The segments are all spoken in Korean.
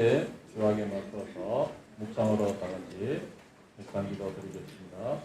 주하게 맞춰서 묵상으로 다 같이 묵상 기도 드리겠습니다.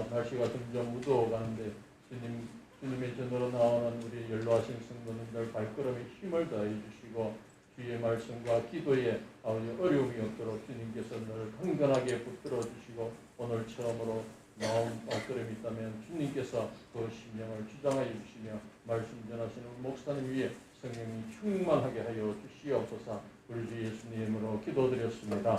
날씨가 점점 무더워가는데 주님의 전으로 나오는 우리 연로하신 성도님들 발걸음에 힘을 더해 주시고 주의 말씀과 기도에 어려움이 없도록 주님께서 늘 강건하게 붙들어 주시고 오늘 처음으로 나온 발걸음이 있다면 주님께서 그 심령을 주장하여 주시며 말씀 전하시는 목사님 위에 성령이 충만하게 하여 주시옵소서. 우리 주 예수님으로 기도드렸습니다.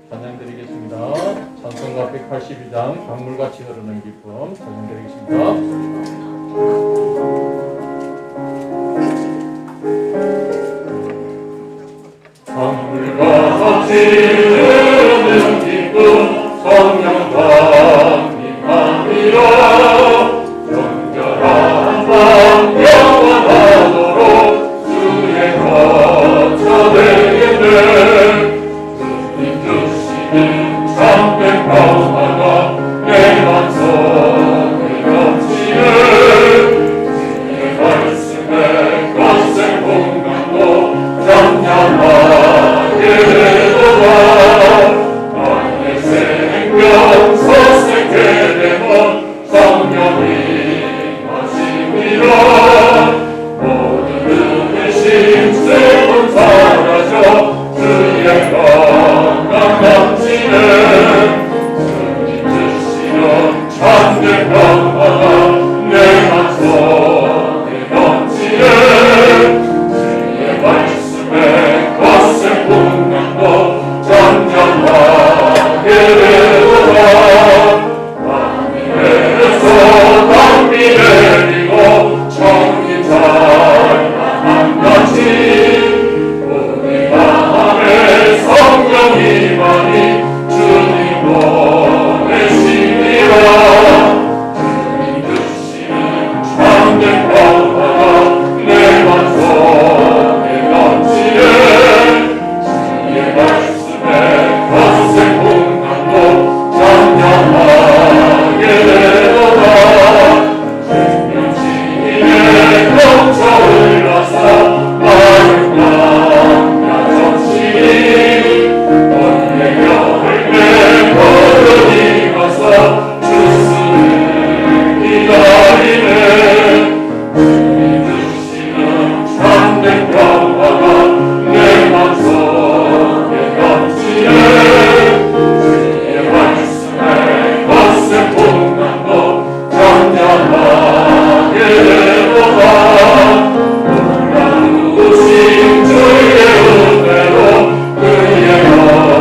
찬양드리겠습니다. 찬송가 182장 강물같이 흐르는 기쁨 찬양드리겠습니다. 강물같이 흐르는 기쁨 성령과 임함이라 정결한 밤 영원하도록 주의 거처 되겠네. 주님 주시는 참된 평화가 내 마음속에 넘치네. 주의 말씀에 거센 공감도 잠잠하게 되도다. 나의 생명 서색게 되면 성령이 하심이라. 모든 눈의 심색은 사라져 주의 건강 넘치네. 주님 주시는 참된 평화가 내 맘속에 넘치네. 주의 말씀에 거센 공감도 잠잠하게 되도다. 하늘에서 담비 내리고 청기 찬양함같이 우리 마음에 성령이 많이 주님 보내시니라. 주님 주시는 참된 평화가 내 맘속에 넘치네. 주의 말씀에 거센 공감도 잠잠하게 되도다. 생명지에 넘쳐 흘러서 마른 강가 정신이 언의 열매 거듭이 가서 주스를 기다리네. 주님 주시는 참된 평화가 내 맘속에 넘치네. 주의 말씀에 거센 공감도 잠잠하게 되도다. 놀라우신 주의 은혜로 그의 얼굴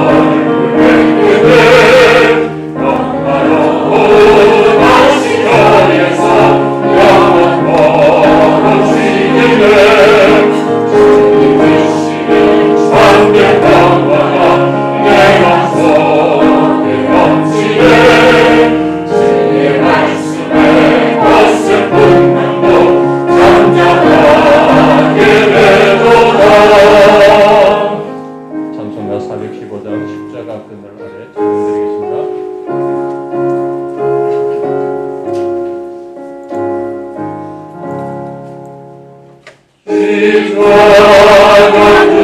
그대 영화로운 안식처에서 영원 멀어지겠네. 주님 주시는 참된 평화가 내 맘속에 넘치네. 주의 말씀에 거센 공감도 잠잠하게 되도다. 찬송가 415장 십자가 그늘 아래 찬양드리겠습니다. 십자가 그늘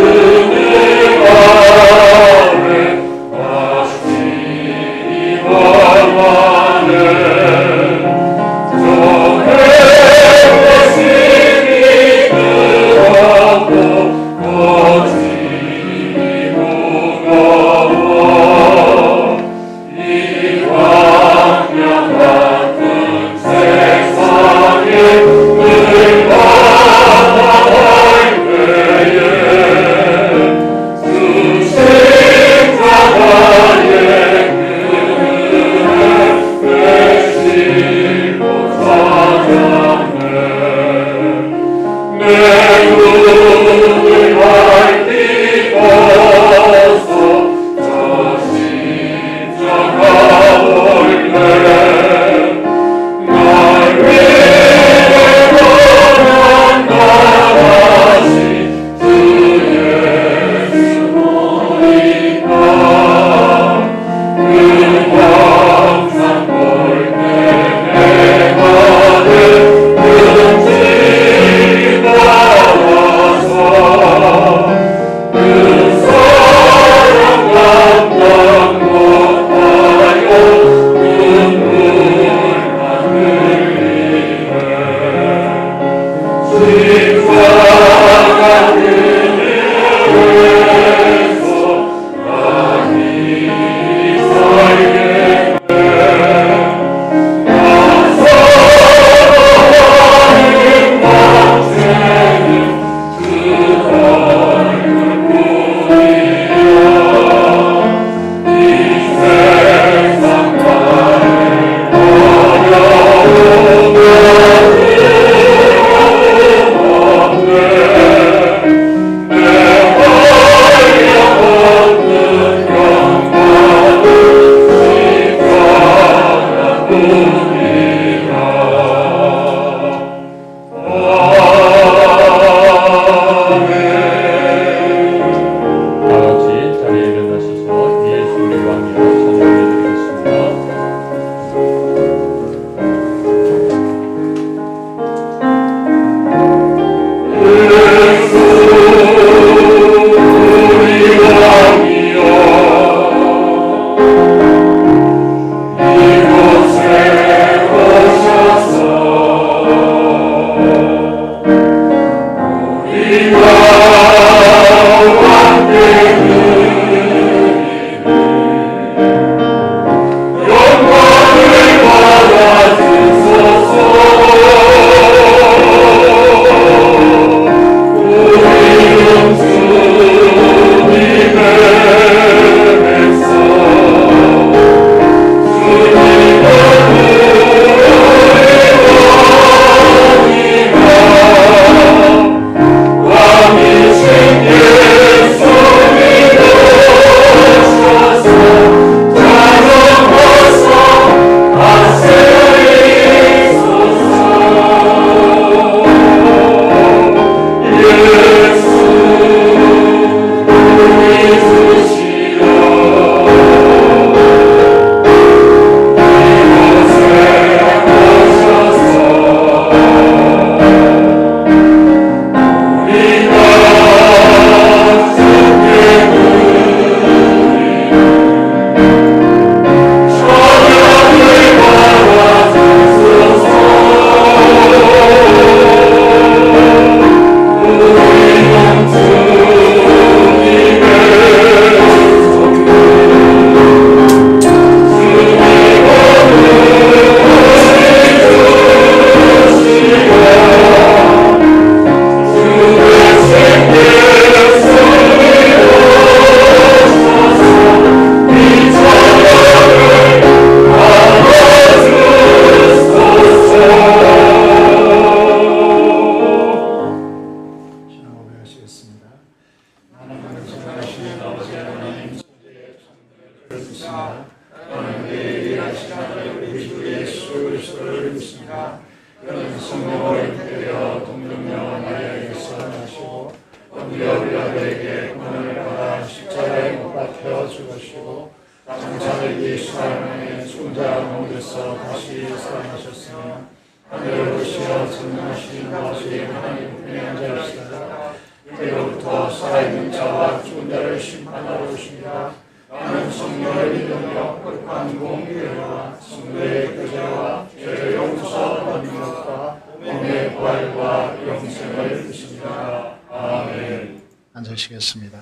믿습니다. 또는 그의 일하신 아들 우리 주 예수 그리스도를 믿습니다. 그는 성령을 택되어 동정녀 마리아에게서 나시고 본디오 빌라도에게 고난을 받아 십자가에 못 박혀 죽으시고 장사되기 수사랑에 죽은 자 가운데서 다시 살아나셨으며 하늘을 오시어 전능하신 아버지 하나님 분에 앉아있으시다가 이때로부터 살아있는 자와 죽은 자를 심판하러 오십니다. 나는 성령을 믿으며 거룩한 공의와 성도의 교제와 죄를 용서받는 것과 몸의 부활과 영생을 믿습니다. 아멘. 앉으시겠습니다.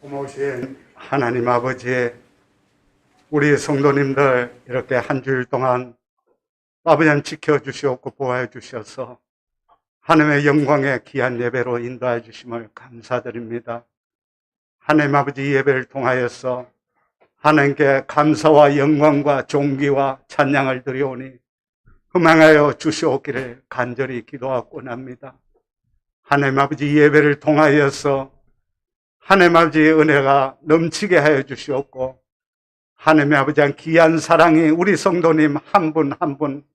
고마우신 하나님 아버지, 우리 성도님들 이렇게 한 주일 동안 아버지 지켜주시옵고 보호해 주셔서 하나님의 영광의 귀한 예배로 인도해 주심을 감사드립니다. 하나님 아버지, 이 예배를 통하여서 하나님께 감사와 영광과 존귀와 찬양을 드리오니 흠망하여 주시옵기를 간절히 기도하고 납니다. 하나님 아버지, 이 예배를 통하여서 하나님 아버지의 은혜가 넘치게 하여 주시옵고 하나님 아버지의 귀한 사랑이 우리 성도님 한 분 한 분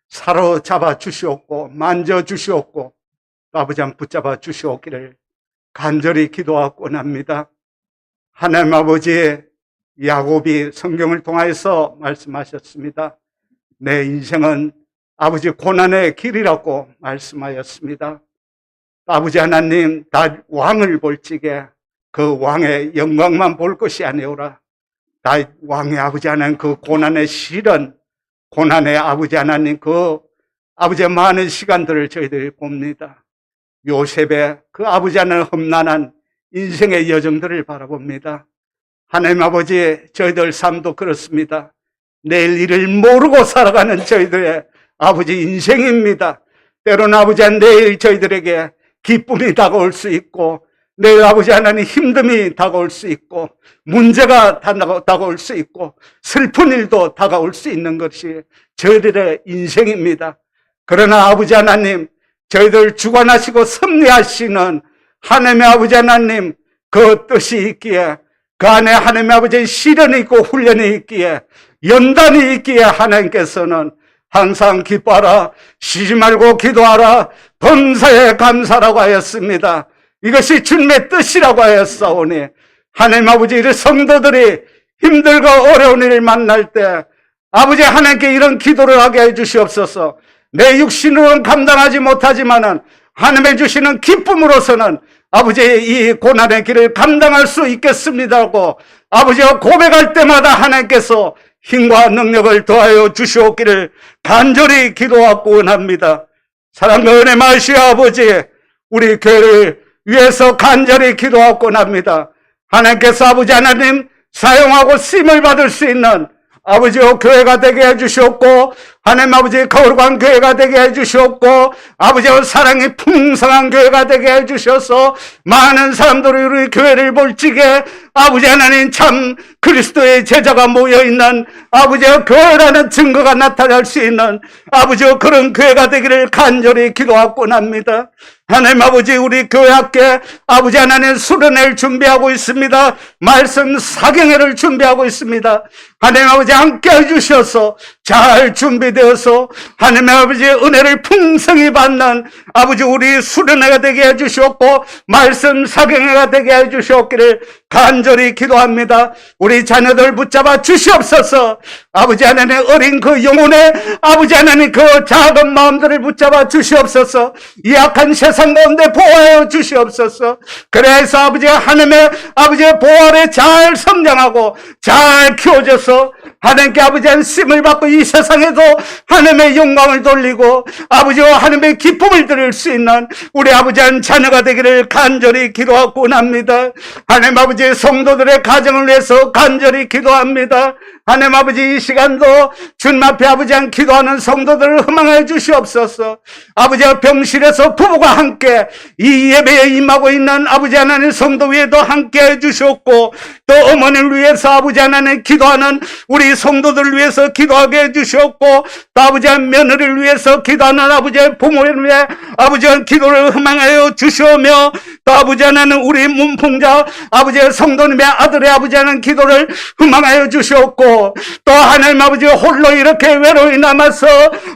사로잡아 주시옵고 만져 주시옵고 아버지 붙잡아 주시옵기를 간절히 기도하고 납니다. 하나님 아버지, 야곱이 성경을 통해서 말씀하셨습니다. 내 인생은 아버지 고난의 길이라고 말씀하였습니다. 아버지 하나님, 다 왕을 볼지게 그 왕의 영광만 볼 것이 아니오라. 다 왕의 아버지 하나님 그 고난의 실은 고난의 아버지 하나님 그 아버지의 많은 시간들을 저희들이 봅니다. 요셉의 그 아버지 하나님 험난한 인생의 여정들을 바라봅니다. 하나님 아버지, 저희들 삶도 그렇습니다. 내일 일을 모르고 살아가는 저희들의 아버지 인생입니다. 때로는 아버지 내일 저희들에게 기쁨이 다가올 수 있고 내일 아버지 하나님 힘듦이 다가올 수 있고 문제가 다가올 수 있고 슬픈 일도 다가올 수 있는 것이 저희들의 인생입니다. 그러나 아버지 하나님, 저희들 주관하시고 섭리하시는 하나님의 아버지 하나님 그 뜻이 있기에, 그 안에 하나님의 아버지의 시련이 있고 훈련이 있기에, 연단이 있기에 하나님께서는 항상 기뻐하라, 쉬지 말고 기도하라, 범사에 감사라고 하였습니다. 이것이 주님의 뜻이라고 하였사오니 하나님 아버지, 이 성도들이 힘들고 어려운 일을 만날 때 아버지 하나님께 이런 기도를 하게 해주시옵소서. 내 육신으로는 감당하지 못하지만은 하나님의 주시는 기쁨으로서는 아버지의 이 고난의 길을 감당할 수 있겠습니다고 아버지가 고백할 때마다 하나님께서 힘과 능력을 더하여 주시옵기를 간절히 기도하고 원합니다. 사랑과 은혜 마시오 아버지, 우리 교회를 위해서 간절히 기도하고 원합니다. 하나님께서 아버지 하나님 사용하고 쓰임을 받을 수 있는 아버지여 교회가 되게 해주시옵고, 하나님 아버지 거룩한 교회가 되게 해주시옵고, 아버지여 사랑이 풍성한 교회가 되게 해주셔서 많은 사람들이 우리 교회를 볼 적에 아버지 하나님 참 그리스도의 제자가 모여있는 아버지여 교회라는 증거가 나타날 수 있는 아버지여 그런 교회가 되기를 간절히 기도하고 합니다. 하나님 아버지, 우리 교회 학교에 아버지 하나님 수련회를 준비하고 있습니다. 말씀 사경회를 준비하고 있습니다. 하나님 아버지 함께 해주셔서 잘 준비되어서 하나님 아버지의 은혜를 풍성히 받는 아버지 우리 수련회가 되게 해주시옵고 말씀 사경회가 되게 해주시옵기를 간절히 기도합니다. 우리 자녀들 붙잡아 주시옵소서. 아버지 하나님 어린 그 영혼의 아버지 하나님 그 작은 마음들을 붙잡아 주시옵소서. 이 악한 세상 가운데 보호하여 주시옵소서. 그래서 아버지 하나님의 아버지의 보호 아래 잘 성장하고 잘 키워져서 하나님께 아버지의 쓰임을 받고 이 세상에도 하나님의 영광을 돌리고 아버지와 하나님의 기쁨을 드릴 수 있는 우리 아버지의 자녀가 되기를 간절히 기도하고 원합니다. 하나님 아버지 성도들의 가정을 위해서 간절히 기도합니다. 하나님 아버지 이 시간도 주님 앞에 아버지 한 기도하는 성도들을 허망해 주시옵소서. 아버지와 병실에서 부부가 함께 이 예배에 임하고 있는 아버지 하나님 성도 위에도 함께 해주셨고 또 어머니를 위해서 아버지 하나님 기도하는 우리 성도들을 위해서 기도하게 해주셨고 또 아버지 한 며느리를 위해서 기도하는 아버지의 부모를 위해 아버지 한 기도를 허망하여 주시오며 또 아버지 하나님 우리 문풍자 아버지의 성도님의 아들의 아버지 하나님 기도를 허망하여 주셨고 또 하나님 아버지 홀로 이렇게 외로이 남아서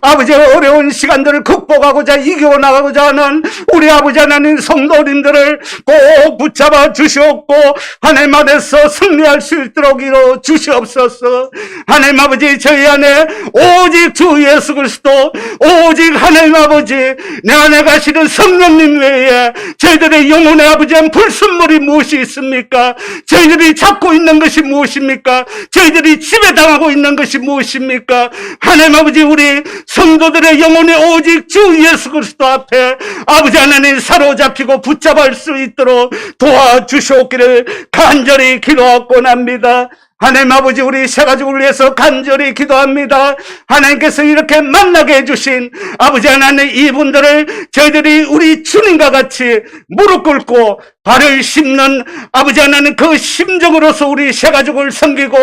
아버지의 어려운 시간들을 극복하고자 이겨 나가고자 하는 우리 아버지 하나님 성도님들을 꼭 붙잡아 주시옵고 하나님 안에서 승리할 수 있도록 이루어 주시옵소서. 하나님 아버지 저희 안에 오직 주 예수 그리스도 오직 하나님 아버지 내 안에 가시는 성령님 외에 저희들의 영혼의 아버지한 불순물이 무엇이 있습니까? 저희들이 잡고 있는 것이 무엇입니까? 저희들이 지배당하고 있는 것이 무엇입니까? 하나님 아버지 우리 성도들의 영혼이 오직 주 예수 그리스도 앞에 아버지 하나님 사로잡히고 붙잡을 수 있도록 도와주시옵기를 간절히 기도하고 합니다. 하나님 아버지 우리 새가족을 위해서 간절히 기도합니다. 하나님께서 이렇게 만나게 해주신 아버지 하나님 이분들을 저희들이 우리 주님과 같이 무릎 꿇고 발을 씹는 아버지 하나님 그 심정으로서 우리 새가족을 섬기고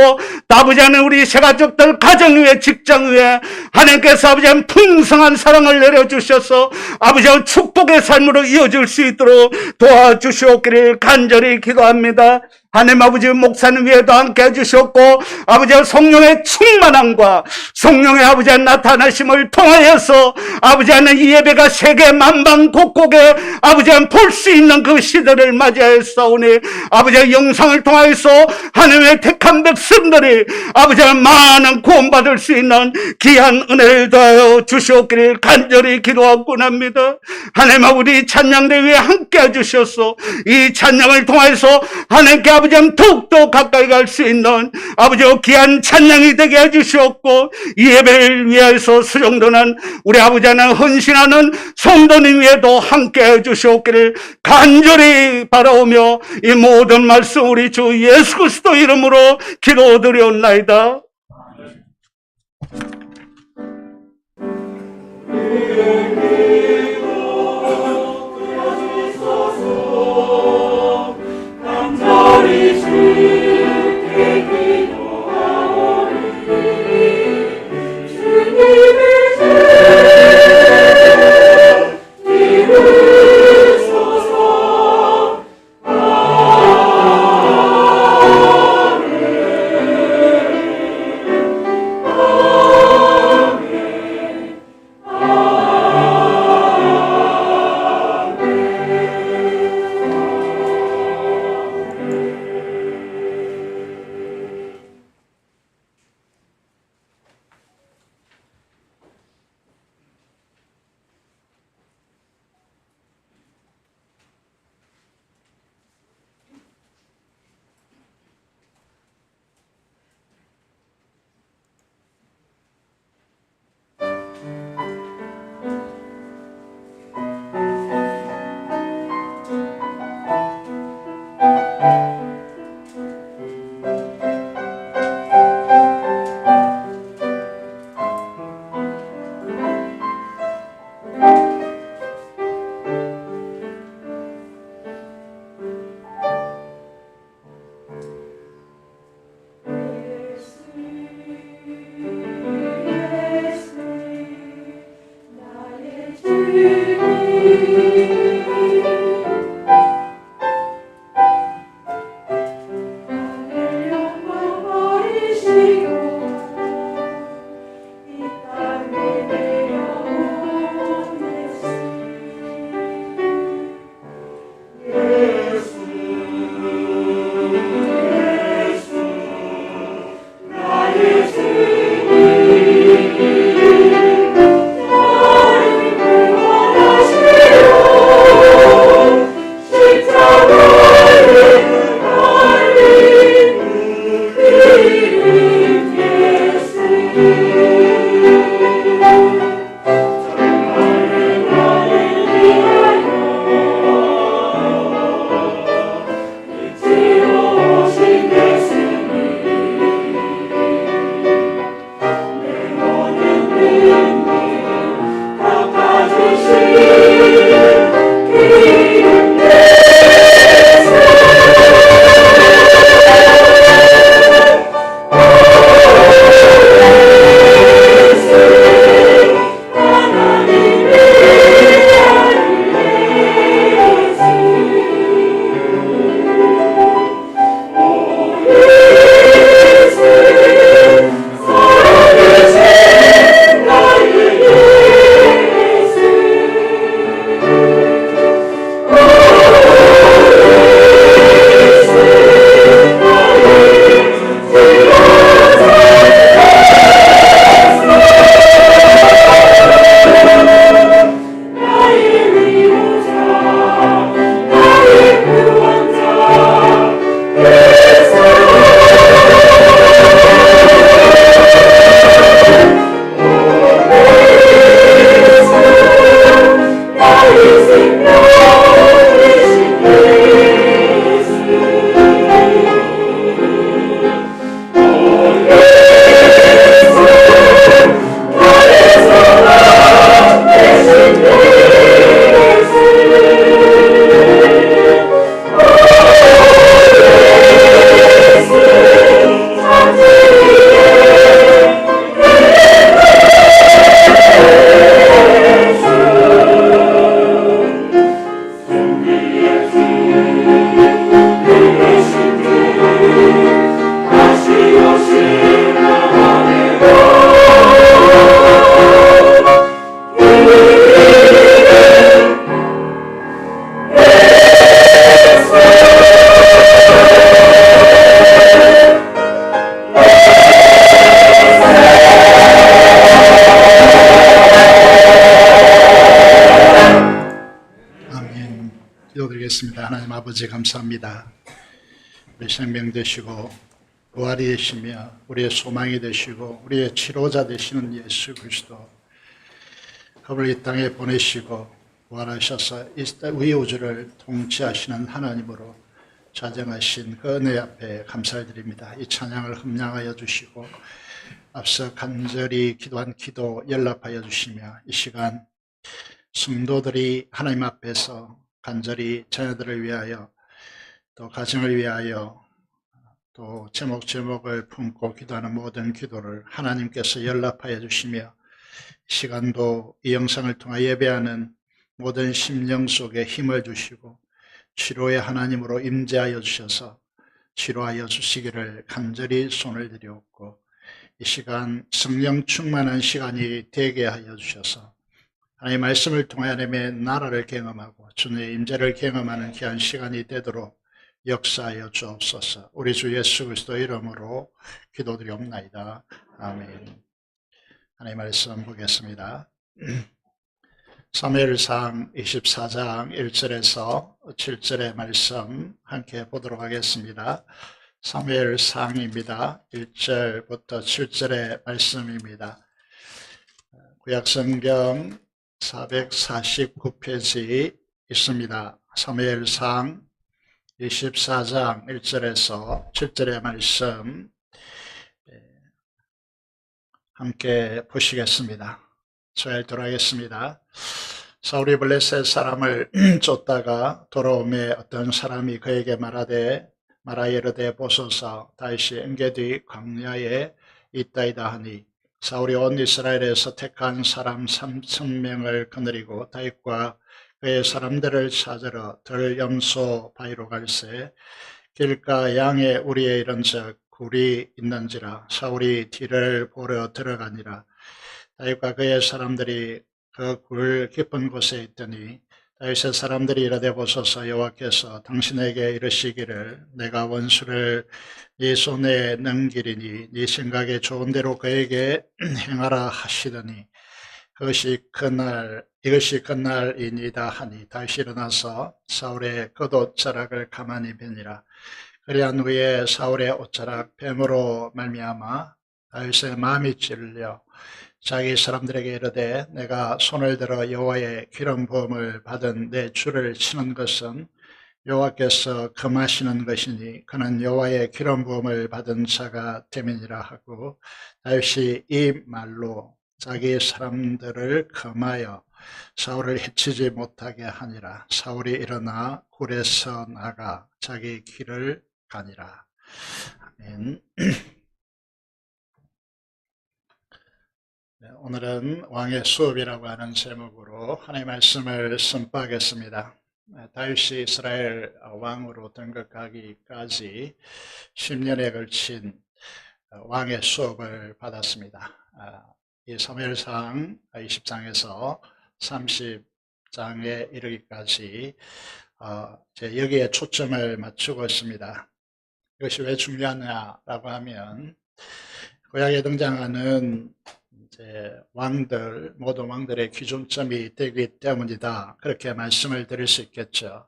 또 아버지 하나님 우리 새가족들 가정 위에 직장 위에 하나님께서 아버지 하나님 풍성한 사랑을 내려주셔서 아버지 하나님 축복의 삶으로 이어질 수 있도록 도와주시옵기를 간절히 기도합니다. 하나님 아버지 목사님 위에도 함께 해주셨고 아버지 성령의 충만함과 성령의 아버지 나타나심을 통하여서 아버지 하나님 이 예배가 세계 만방곡곡에 아버지 볼 수 있는 그 시대를 맞이하였사오니 아버지 영상을 통하여서 하나님의 택한 백성들이 아버지 많은 구원받을 수 있는 귀한 은혜를 더하여 주시옵기를 간절히 기도하고 합니다. 하나님 아버지 찬양대 위에 함께 해주셔서 이 찬양을 통해서 하나님께 아버지 더욱더 가까이 갈 수 있는 아버지 귀한 찬양이 되게 해주시옵고 이 예배를 위해서 수령도는 우리 아버지 하나님 헌신하는 성도님 위에도 함께 해주시옵기를 간절히 바라오며 이 모든 말씀 우리 주 예수 그리스도 이름으로 기도드리옵나이다. 기도 들어주소서. 기도드리겠습니다. 하나님 아버지 감사합니다. 우리 생명 되시고 부활이 되시며 우리의 소망이 되시고 우리의 치료자 되시는 예수 그리스도, 그분을 이 땅에 보내시고 부활하셔서 이 우주를 통치하시는 하나님으로 자정하신 그 은혜 앞에 감사를 드립니다. 이 찬양을 흠량하여 주시고 앞서 간절히 기도한 기도 연락하여 주시며 이 시간 성도들이 하나님 앞에서 간절히 자녀들을 위하여 또 가정을 위하여 또 제목을 품고 기도하는 모든 기도를 하나님께서 연락하여 주시며 시간도 이 영상을 통해 예배하는 모든 심령 속에 힘을 주시고 치료의 하나님으로 임재하여 주셔서 치료하여 주시기를 간절히 손을 들여옵고 이 시간 성령 충만한 시간이 되게 하여 주셔서 하나님의 말씀을 통해 하나님의 나라를 경험하고 주님의 임재를 경험하는 귀한 시간이 되도록 역사하여 주옵소서. 우리 주 예수 그리스도 이름으로 기도드리옵나이다. 아멘. 하나님의 말씀 보겠습니다. 사무엘상 24장 1절에서 7절의 말씀 함께 보도록 하겠습니다. 사무엘상입니다. 1절부터 7절의 말씀입니다. 구약성경 449페이지 있습니다. 사무엘상 24장 1절에서 7절의 말씀 함께 보시겠습니다. 저희도록 하겠습니다. 사울이 블레셋 사람을 쫓다가 돌아오매 어떤 사람이 그에게 말하되 이르되 보소서 다윗이 엔게디 광야에 있다이다 하니 사울이 온 이스라엘에서 택한 사람 3,000명을 거느리고 다윗과 그의 사람들을 찾으러 들 염소 바위로 갈새 길가 양의 우리에 이른즉 굴이 있는지라 사울이 뒤를 보러 들어가니라. 다윗과 그의 사람들이 그 굴 깊은 곳에 있더니 다윗의 사람들이 이르되 보소서 여호와께서 당신에게 이르시기를 내가 원수를 네 손에 넘기리니 네 생각에 좋은 대로 그에게 행하라 하시더니 이것이 그날이니이다 하니 다윗이 일어나서 사울의 겉옷자락을 가만히 베니라. 그리한 후에 사울의 옷자락 뱀으로 말미암아 다윗의 마음이 찔려 자기 사람들에게 이르되 내가 손을 들어 여호와의 기름 부음을 받은 내 주를 치는 것은 여호와께서 금하시는 것이니 그는 여호와의 기름 부음을 받은 자가 됨이니라 하고 다윗이 이 말로 자기 사람들을 금하여 사울을 해치지 못하게 하니라. 사울이 일어나 굴에서 나가 자기 길을 가니라. 아멘. 오늘은 왕의 수업이라고 하는 제목으로 하나님의 말씀을 선포하겠습니다. 다윗이 이스라엘 왕으로 등극하기까지 10년에 걸친 왕의 수업을 받았습니다. 이 사무엘상 20장에서 30장에 이르기까지 여기에 초점을 맞추고 있습니다. 이것이 왜 중요하냐라고 하면 구약에 등장하는 왕들, 모든 왕들의 기준점이 되기 때문이다. 그렇게 말씀을 드릴 수 있겠죠.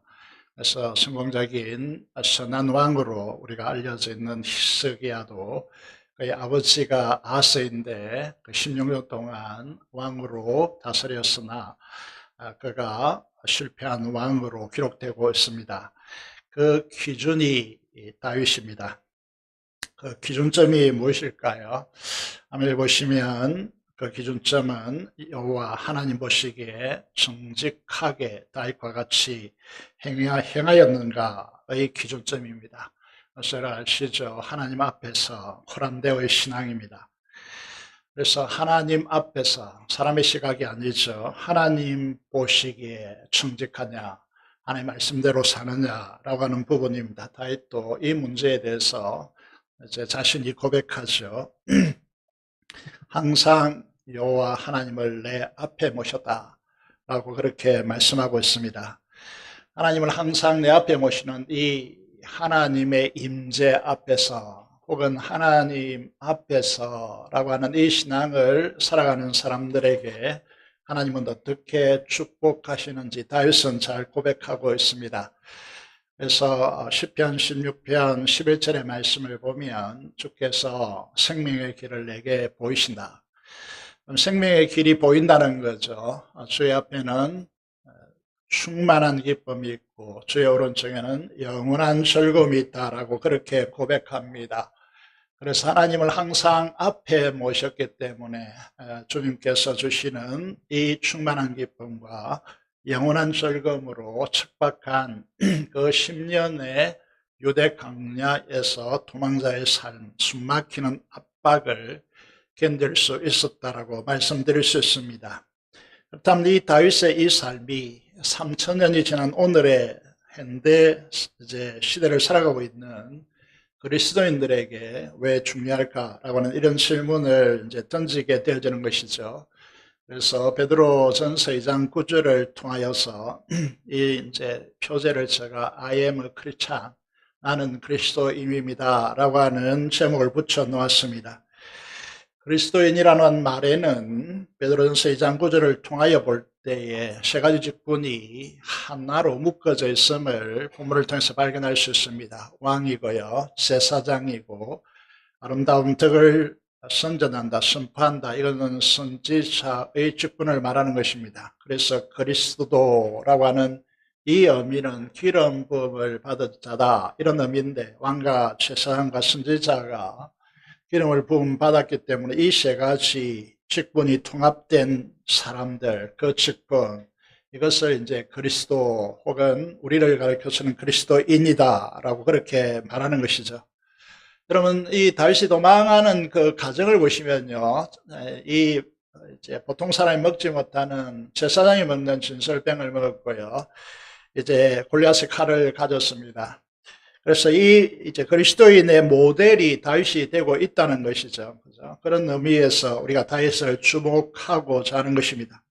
그래서 성공적인 선한 왕으로 우리가 알려져 있는 히스기야도 그의 아버지가 아스인데 그 16년 동안 왕으로 다스렸으나 그가 실패한 왕으로 기록되고 있습니다. 그 기준이 다윗입니다. 그 기준점이 무엇일까요? 아무리 보시면 그 기준점은 여호와 하나님 보시기에 정직하게 다윗과 같이 행하였는가의 기준점입니다. 그래서 아시죠? 하나님 앞에서 코란데오의 신앙입니다. 그래서 하나님 앞에서 사람의 시각이 아니죠. 하나님 보시기에 정직하냐, 하나님 말씀대로 사느냐라고 하는 부분입니다. 다윗도 이 문제에 대해서 이제 자신이 고백하죠. 항상 여호와 하나님을 내 앞에 모셨다라고 그렇게 말씀하고 있습니다. 하나님을 항상 내 앞에 모시는 이 하나님의 임재 앞에서 혹은 하나님 앞에서라고 하는 이 신앙을 살아가는 사람들에게 하나님은 어떻게 축복하시는지 다윗은 잘 고백하고 있습니다. 그래서 시편 16편 11절의 말씀을 보면 주께서 생명의 길을 내게 보이신다. 생명의 길이 보인다는 거죠. 주의 앞에는 충만한 기쁨이 있고 주의 오른쪽에는 영원한 즐거움이 있다라고 그렇게 고백합니다. 그래서 하나님을 항상 앞에 모셨기 때문에 주님께서 주시는 이 충만한 기쁨과 영원한 즐거움으로 척박한 그 10년의 유대 광야에서 도망자의 삶, 숨막히는 압박을 견딜 수 있었다라고 말씀드릴 수 있습니다. 그렇다면 이 다윗의 이 삶이 3000년이 지난 오늘의 현대 시대를 살아가고 있는 그리스도인들에게 왜 중요할까라고 하는 이런 질문을 이제 던지게 되어지는 것이죠. 그래서 베드로전서 2장 9절을 통하여서 이 이제 표제를 제가 I am a Christian, 나는 그리스도인입니다라고 하는 제목을 붙여 놓았습니다. 그리스도인이라는 말에는 베드로전서 2장 9절을 통하여 볼 때에 세 가지 직분이 하나로 묶어져 있음을 본문을 통해서 발견할 수 있습니다. 왕이고요, 제사장이고, 아름다운 덕을 선전한다, 선포한다. 이거는 선지자의 직분을 말하는 것입니다. 그래서 그리스도라고 하는 이 의미는 기름 부음을 받은 자다, 이런 의미인데 왕과 제사장과 선지자가 기름을 부음 받았기 때문에 이 세 가지 직분이 통합된 사람들, 그 직분, 이것을 이제 그리스도 혹은 우리를 가리켜서는 그리스도인이다라고 그렇게 말하는 것이죠. 여러분, 이 다윗이 도망하는 그 과정을 보시면요, 이 이제 보통 사람이 먹지 못하는 제사장이 먹는 진설병을 먹었고요, 이제 골리앗의 칼을 가졌습니다. 그래서 이제 그리스도인의 모델이 다윗이 되고 있다는 것이죠. 그죠? 그런 의미에서 우리가 다윗을 주목하고자 하는 것입니다.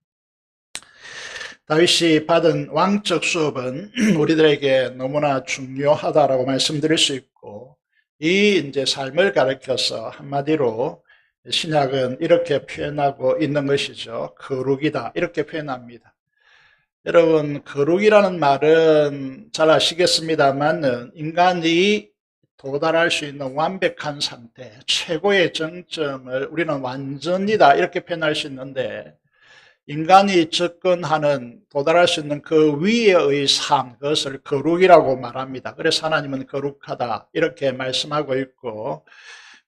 다윗이 받은 왕적 수업은 우리들에게 너무나 중요하다라고 말씀드릴 수 있고, 이 이제 삶을 가리켜서 한마디로 신약은 이렇게 표현하고 있는 것이죠. 거룩이다, 이렇게 표현합니다. 여러분, 거룩이라는 말은 잘 아시겠습니다만 인간이 도달할 수 있는 완벽한 상태, 최고의 정점을 우리는 완전이다 이렇게 표현할 수 있는데, 인간이 접근하는 도달할 수 있는 그 위에의 삶, 그것을 거룩이라고 말합니다. 그래서 하나님은 거룩하다 이렇게 말씀하고 있고,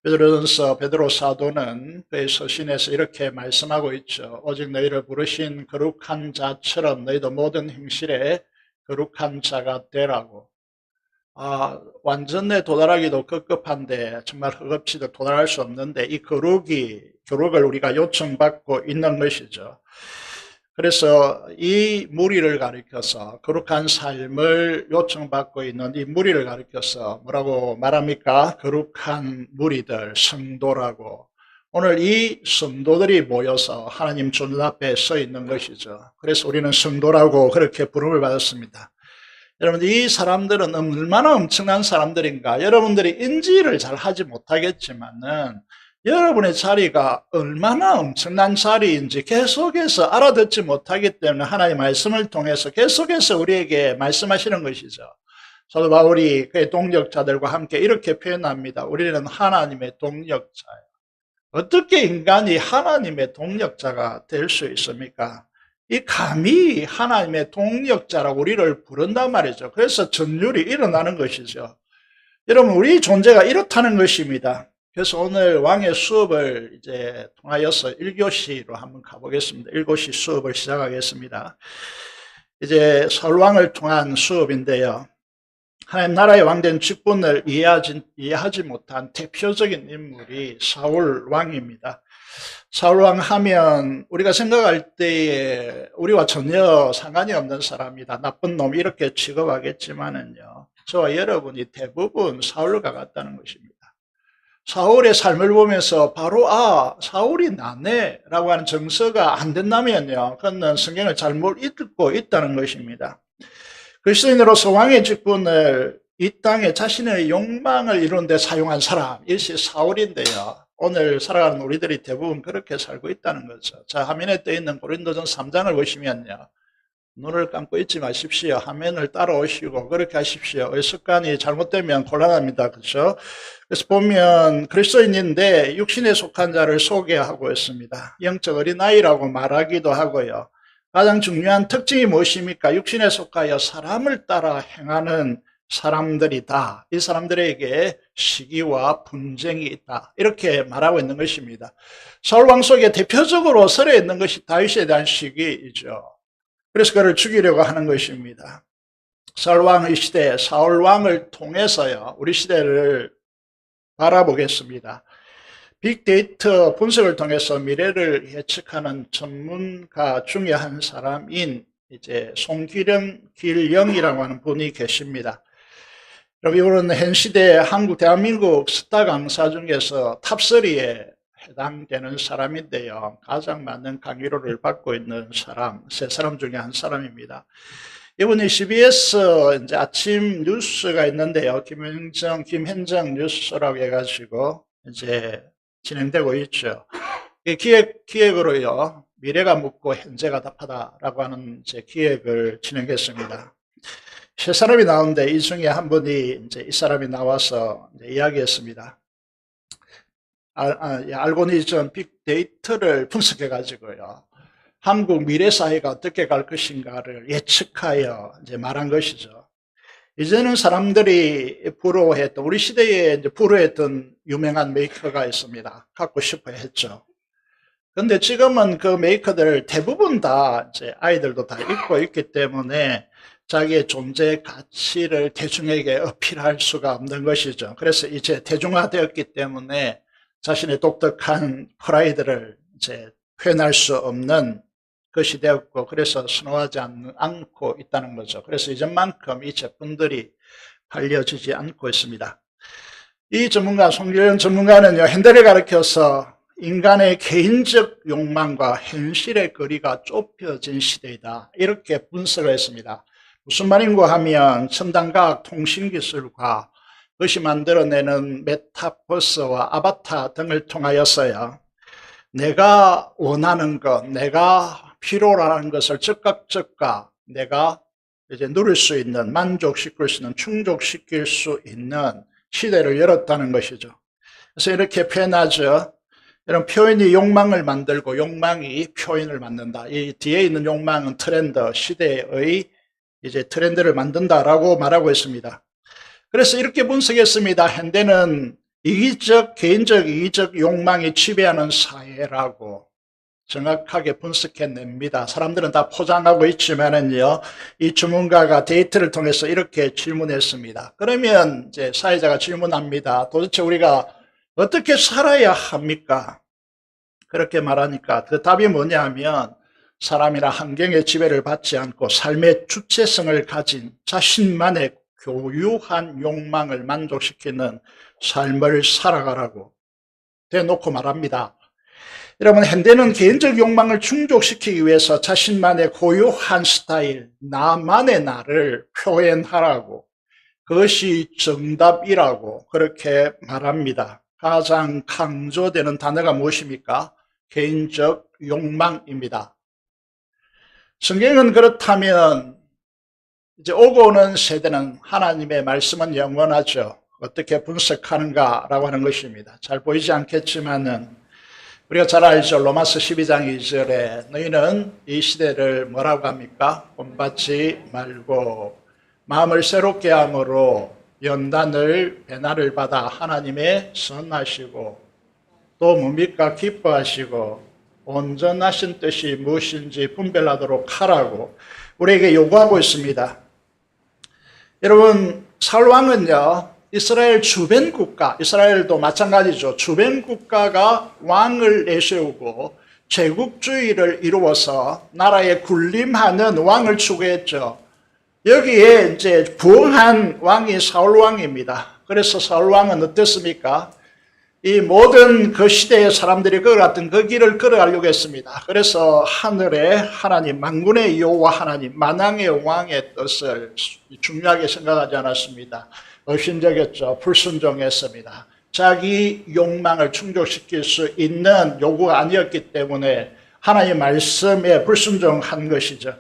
베드로전서 베드로 사도는 그의 서신에서 이렇게 말씀하고 있죠. 오직 너희를 부르신 거룩한 자처럼 너희도 모든 행실에 거룩한 자가 되라고. 완전에 도달하기도 급급한데 정말 허겁지겁 도달할 수 없는데 이 거룩을 우리가 요청받고 있는 것이죠. 그래서 이 무리를 가리켜서 거룩한 삶을 요청받고 있는 이 무리를 가리켜서 뭐라고 말합니까? 거룩한 무리들, 성도라고. 오늘 이 성도들이 모여서 하나님 존 앞에 서 있는 것이죠. 그래서 우리는 성도라고 그렇게 부름을 받았습니다. 여러분, 이 사람들은 얼마나 엄청난 사람들인가? 여러분들이 인지를 잘 하지 못하겠지만은 여러분의 자리가 얼마나 엄청난 자리인지 계속해서 알아듣지 못하기 때문에 하나님의 말씀을 통해서 계속해서 우리에게 말씀하시는 것이죠. 사도 바울이 그의 동역자들과 함께 이렇게 표현합니다. 우리는 하나님의 동역자예요. 어떻게 인간이 하나님의 동역자가 될 수 있습니까? 이 감히 하나님의 동역자라고 우리를 부른단 말이죠. 그래서 전율이 일어나는 것이죠. 여러분, 우리 존재가 이렇다는 것입니다. 그래서 오늘 왕의 수업을 이제 통하여서 1교시로 한번 가보겠습니다. 1교시 수업을 시작하겠습니다. 이제 사울왕을 통한 수업인데요. 하나님 나라의 왕된 직분을 이해하지 못한 대표적인 인물이 사울 왕입니다. 사울왕 하면 우리가 생각할 때에 우리와 전혀 상관이 없는 사람이다, 나쁜 놈 이렇게 취급하겠지만은요, 저와 여러분이 대부분 사울과 같다는 것입니다. 사울의 삶을 보면서 바로 사울이 나네 라고 하는 정서가 안 된다면요, 그는 성경을 잘못 읽고 있다는 것입니다. 그리스도인으로서 왕의 직분을 이 땅에 자신의 욕망을 이루는 데 사용한 사람, 이것이 사울인데요, 오늘 살아가는 우리들이 대부분 그렇게 살고 있다는 거죠. 자, 화면에 떠 있는 고린도전서 3장을 보시면요, 눈을 감고 있지 마십시오. 화면을 따라오시고 그렇게 하십시오. 습관이 잘못되면 곤란합니다. 그렇죠? 그래서 보면 그리스도인인데 육신에 속한 자를 소개하고 있습니다. 영적 어린아이라고 말하기도 하고요. 가장 중요한 특징이 무엇입니까? 육신에 속하여 사람을 따라 행하는 사람들이다. 이 사람들에게 시기와 분쟁이 있다. 이렇게 말하고 있는 것입니다. 사울 왕 속에 대표적으로 서려 있는 것이 다윗에 대한 시기이죠. 그래서 그를 죽이려고 하는 것입니다. 사울 왕의 시대, 사울 왕을 통해서요, 우리 시대를 바라보겠습니다. 빅데이터 분석을 통해서 미래를 예측하는 전문가 중에 한 사람인 이제 길영이라고 하는 분이 계십니다. 이분은 현 시대 한국 대한민국 스타 강사 중에서 탑3에 해당되는 사람인데요, 가장 많은 강의료를 받고 있는 사람, 세 사람 중에 한 사람입니다. 이분이 CBS 이제 아침 뉴스가 있는데요, 김현정 뉴스라고 해가지고 이제 진행되고 있죠. 이 기획으로요, 미래가 묻고 현재가 답하다라고 하는 이제 기획을 진행했습니다. 세 사람이 나오는데 이 중에 한 분이 이제 이 사람이 나와서 이제 이야기했습니다. 알고리즘 빅데이터를 분석해 가지고요, 한국 미래 사회가 어떻게 갈 것인가를 예측하여 이제 말한 것이죠. 이제는 사람들이 부러워했던, 우리 시대에 이제 부러워했던 유명한 메이커가 있습니다. 갖고 싶어 했죠. 근데 지금은 그 메이커들 대부분 다 이제 아이들도 다 읽고 있기 때문에 자기의 존재 가치를 대중에게 어필할 수가 없는 것이죠. 그래서 이제 대중화되었기 때문에 자신의 독특한 프라이드를 이제 표현할 수 없는 것이 되었고, 그래서 선호하지 않고 있다는 거죠. 그래서 이전만큼 이 제품들이 팔려지지 않고 있습니다. 이 전문가, 송길영 전문가는요, 현대를 가리켜서 인간의 개인적 욕망과 현실의 거리가 좁혀진 시대이다, 이렇게 분석을 했습니다. 무슨 말인가 하면 첨단과학 통신기술과 그것이 만들어내는 메타버스와 아바타 등을 통하여서요, 내가 원하는 것, 내가 필요로 하는 것을 즉각 내가 이제 누릴 수 있는, 만족시킬 수 있는, 충족시킬 수 있는 시대를 열었다는 것이죠. 그래서 이렇게 표현하죠. 이런 표현이 욕망을 만들고 욕망이 표현을 만든다. 이 뒤에 있는 욕망은 트렌드, 시대의 이제 트렌드를 만든다라고 말하고 있습니다. 그래서 이렇게 분석했습니다. 현대는 개인적 이기적 욕망이 지배하는 사회라고 정확하게 분석해냅니다. 사람들은 다 포장하고 있지만은요, 이 전문가가 데이터를 통해서 이렇게 질문했습니다. 그러면 이제 사회자가 질문합니다. 도대체 우리가 어떻게 살아야 합니까? 그렇게 말하니까 그 답이 뭐냐면, 사람이나 환경의 지배를 받지 않고 삶의 주체성을 가진 자신만의 교유한 욕망을 만족시키는 삶을 살아가라고 대놓고 말합니다. 여러분, 현대는 개인적 욕망을 충족시키기 위해서 자신만의 고유한 스타일, 나만의 나를 표현하라고, 그것이 정답이라고 그렇게 말합니다. 가장 강조되는 단어가 무엇입니까? 개인적 욕망입니다. 성경은 그렇다면 이제 오고 오는 세대는 하나님의 말씀은 영원하죠. 어떻게 분석하는가라고 하는 것입니다. 잘 보이지 않겠지만은 우리가 잘 알죠. 로마서 12장 2절에 너희는 이 시대를 뭐라고 합니까? 본받지 말고 마음을 새롭게 함으로 연단을 배나를 받아 하나님의 선하시고 또 뭡니까? 기뻐하시고 온전하신 뜻이 무엇인지 분별하도록 하라고 우리에게 요구하고 있습니다. 여러분, 사울 왕은요, 이스라엘 주변 국가, 이스라엘도 마찬가지죠. 주변 국가가 왕을 내세우고 제국주의를 이루어서 나라에 군림하는 왕을 추구했죠. 여기에 이제 부흥한 왕이 사울 왕입니다. 그래서 사울 왕은 어땠습니까? 이 모든 그 시대의 사람들이 걸어갔던 그 길을 걸어가려고 했습니다. 그래서 하늘의 하나님, 만군의 여호와 하나님, 만왕의 왕의 뜻을 중요하게 생각하지 않았습니다. 의심적이었죠. 불순종했습니다. 자기 욕망을 충족시킬 수 있는 요구가 아니었기 때문에 하나님의 말씀에 불순종한 것이죠.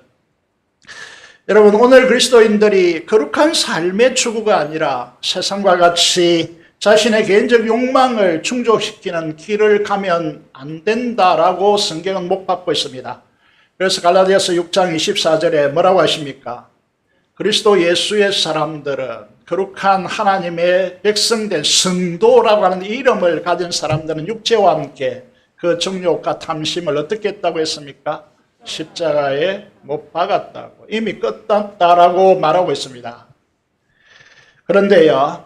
여러분, 오늘 그리스도인들이 거룩한 삶의 추구가 아니라 세상과 같이 자신의 개인적 욕망을 충족시키는 길을 가면 안 된다라고 성경은 목받고 있습니다. 그래서 갈라디아서 6장 24절에 뭐라고 하십니까? 그리스도 예수의 사람들은, 거룩한 하나님의 백성된 성도라고 하는 이름을 가진 사람들은 육체와 함께 그 정욕과 탐심을 어떻게 했다고 했습니까? 십자가에 못 박았다고, 이미 끝났다라고 말하고 있습니다. 그런데요,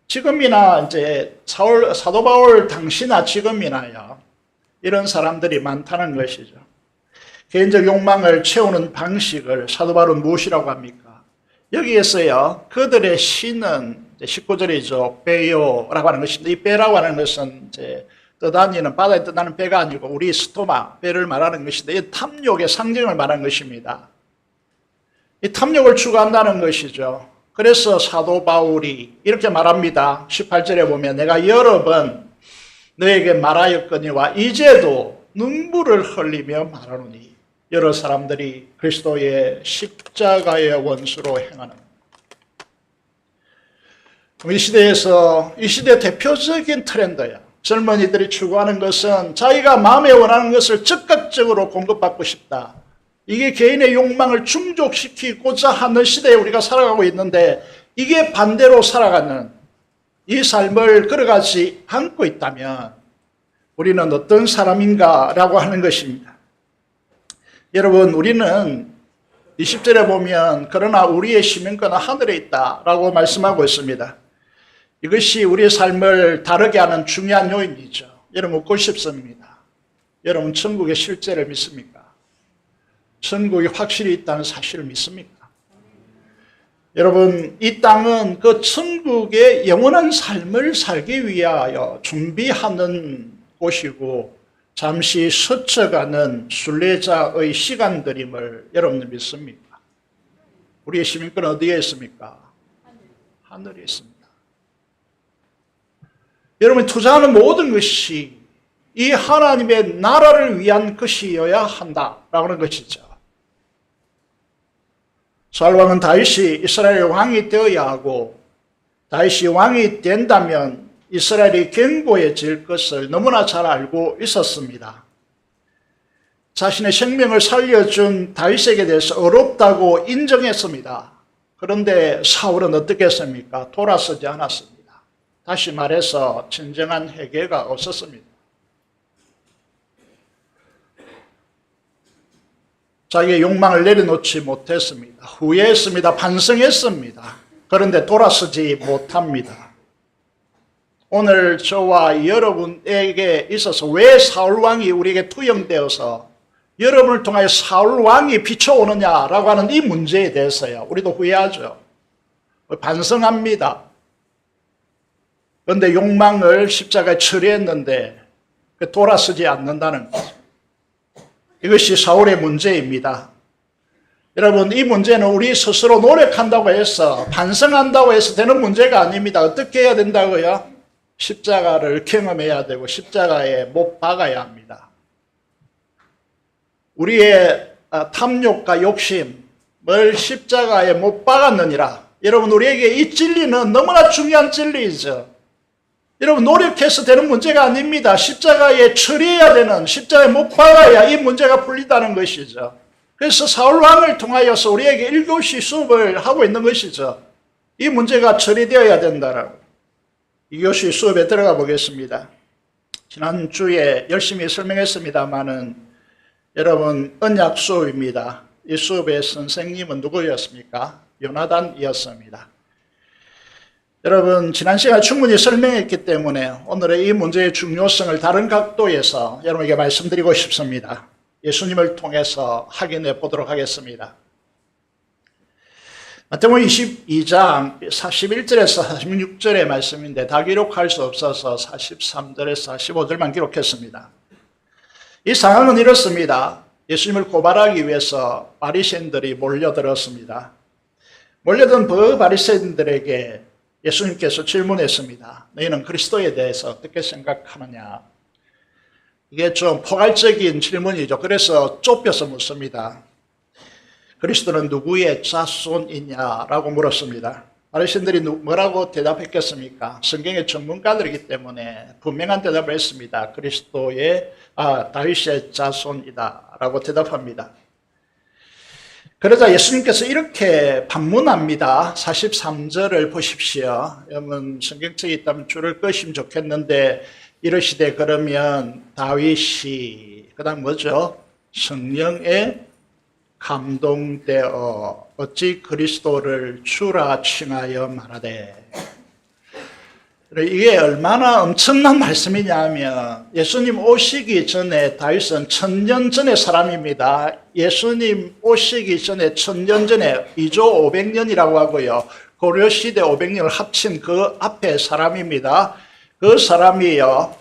지금이나 이제 사도 바울 당시나 지금이나요, 이런 사람들이 많다는 것이죠. 개인적 욕망을 채우는 방식을 사도 바울은 무엇이라고 합니까? 여기에서요, 그들의 신은 19절이죠. 베요라고 하는 것인데, 이 베라고 하는 것은 이제 떠다니는, 바다에 떠나는 배가 아니고 우리 스토마, 배를 말하는 것인데, 이 탐욕의 상징을 말하는 것입니다. 이 탐욕을 추구한다는 것이죠. 그래서 사도 바울이 이렇게 말합니다. 18절에 보면 내가 여러 번 너에게 말하였거니와 이제도 눈물을 흘리며 말하노니 여러 사람들이 그리스도의 십자가의 원수로 행하는. 이 시대에서, 이 시대 대표적인 트렌드야. 젊은이들이 추구하는 것은 자기가 마음에 원하는 것을 즉각적으로 공급받고 싶다. 이게 개인의 욕망을 충족시키고자 하는 시대에 우리가 살아가고 있는데, 이게 반대로 살아가는 이 삶을 걸어가지 않고 있다면 우리는 어떤 사람인가라고 하는 것입니다. 여러분, 우리는 20절에 보면 그러나 우리의 시민권은 하늘에 있다라고 말씀하고 있습니다. 이것이 우리의 삶을 다르게 하는 중요한 요인이죠. 여러분, 묻고 싶습니다. 여러분, 천국의 실제를 믿습니까? 천국이 확실히 있다는 사실을 믿습니까? 여러분, 이 땅은 그 천국의 영원한 삶을 살기 위하여 준비하는 곳이고 잠시 스쳐가는 순례자의 시간들임을 여러분 믿습니까? 우리의 시민권은 어디에 있습니까? 하늘에 있습니다. 여러분이 투자하는 모든 것이 이 하나님의 나라를 위한 것이어야 한다라고 하는 것이죠. 사울 왕은 다윗이 이스라엘 왕이 되어야 하고, 다윗이 왕이 된다면 이스라엘이 견고해질 것을 너무나 잘 알고 있었습니다. 자신의 생명을 살려준 다윗에게 대해서 어렵다고 인정했습니다. 그런데 사울은 어떻게 했습니까? 돌아서지 않았습니다. 다시 말해서 진정한 회개가 없었습니다. 자기의 욕망을 내려놓지 못했습니다. 후회했습니다. 반성했습니다. 그런데 돌아서지 못합니다. 오늘 저와 여러분에게 있어서 왜 사울왕이 우리에게 투영되어서 여러분을 통하여 사울왕이 비춰오느냐라고 하는 이 문제에 대해서요, 우리도 후회하죠. 반성합니다. 그런데 욕망을 십자가에 처리했는데 돌아서지 않는다는 거죠. 이것이 사울의 문제입니다. 여러분, 이 문제는 우리 스스로 노력한다고 해서, 반성한다고 해서 되는 문제가 아닙니다. 어떻게 해야 된다고요? 십자가를 경험해야 되고 십자가에 못 박아야 합니다. 우리의 탐욕과 욕심을 십자가에 못 박았느니라. 여러분, 우리에게 이 진리는 너무나 중요한 진리이죠. 여러분, 노력해서 되는 문제가 아닙니다. 십자가에 처리해야 되는, 십자가에 못 박아야 이 문제가 풀린다는 것이죠. 그래서 사울왕을 통하여서 우리에게 1교시 수업을 하고 있는 것이죠. 이 문제가 처리되어야 된다라고. 2교시 수업에 들어가 보겠습니다. 지난주에 열심히 설명했습니다만은, 여러분, 언약 수업입니다. 이 수업의 선생님은 누구였습니까? 요나단이었습니다. 여러분, 지난 시간에 충분히 설명했기 때문에 오늘의 이 문제의 중요성을 다른 각도에서 여러분에게 말씀드리고 싶습니다. 예수님을 통해서 확인해 보도록 하겠습니다. 마태복음 22장 41절에서 46절의 말씀인데 다 기록할 수 없어서 43절에서 45절만 기록했습니다. 이 상황은 이렇습니다. 예수님을 고발하기 위해서 바리새인들이 몰려들었습니다. 몰려든 그 바리새인들에게 예수님께서 질문했습니다. 너희는 그리스도에 대해서 어떻게 생각하느냐? 이게 좀 포괄적인 질문이죠. 그래서 좁혀서 묻습니다. 그리스도는 누구의 자손이냐라고 물었습니다. 바리새인들이 뭐라고 대답했겠습니까? 성경의 전문가들이기 때문에 분명한 대답을 했습니다. 그리스도의 다윗의 자손이다라고 대답합니다. 그러자 예수님께서 이렇게 반문합니다. 43절을 보십시오. 여러분 성경책에 있다면 줄을 끄시면 좋겠는데 이러시되 그러면 다윗이 그 다음 뭐죠? 성령에 감동되어 어찌 그리스도를 주라 칭하여 말하되. 이게 얼마나 엄청난 말씀이냐 하면 예수님 오시기 전에 다윗은 1000년 전의 사람입니다. 예수님 오시기 전에 1000년 전에 2조 500년이라고 하고요. 고려시대 500년을 합친 그 앞에 사람입니다. 그 사람이요.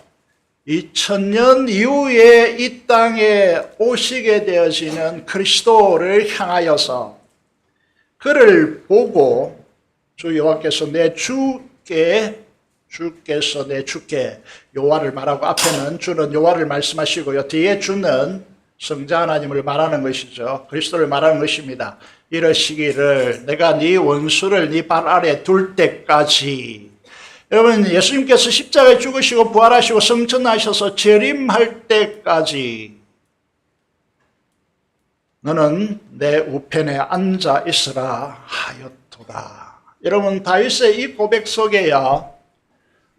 2000년 이후에 이 땅에 오시게 되어지는 그리스도를 향하여서 그를 보고 주 여호와께서 주께서 내 주께 여호와를 말하고 앞에는 주는 여호와를 말씀하시고요. 뒤에 주는 성자 하나님을 말하는 것이죠. 그리스도를 말하는 것입니다. 이러시기를 내가 네 원수를 네 발 아래 둘 때까지. 여러분 예수님께서 십자가에 죽으시고 부활하시고 성천하셔서 재림할 때까지 너는 내 우편에 앉아 있으라 하였도다. 여러분 다윗의 이 고백 속에요.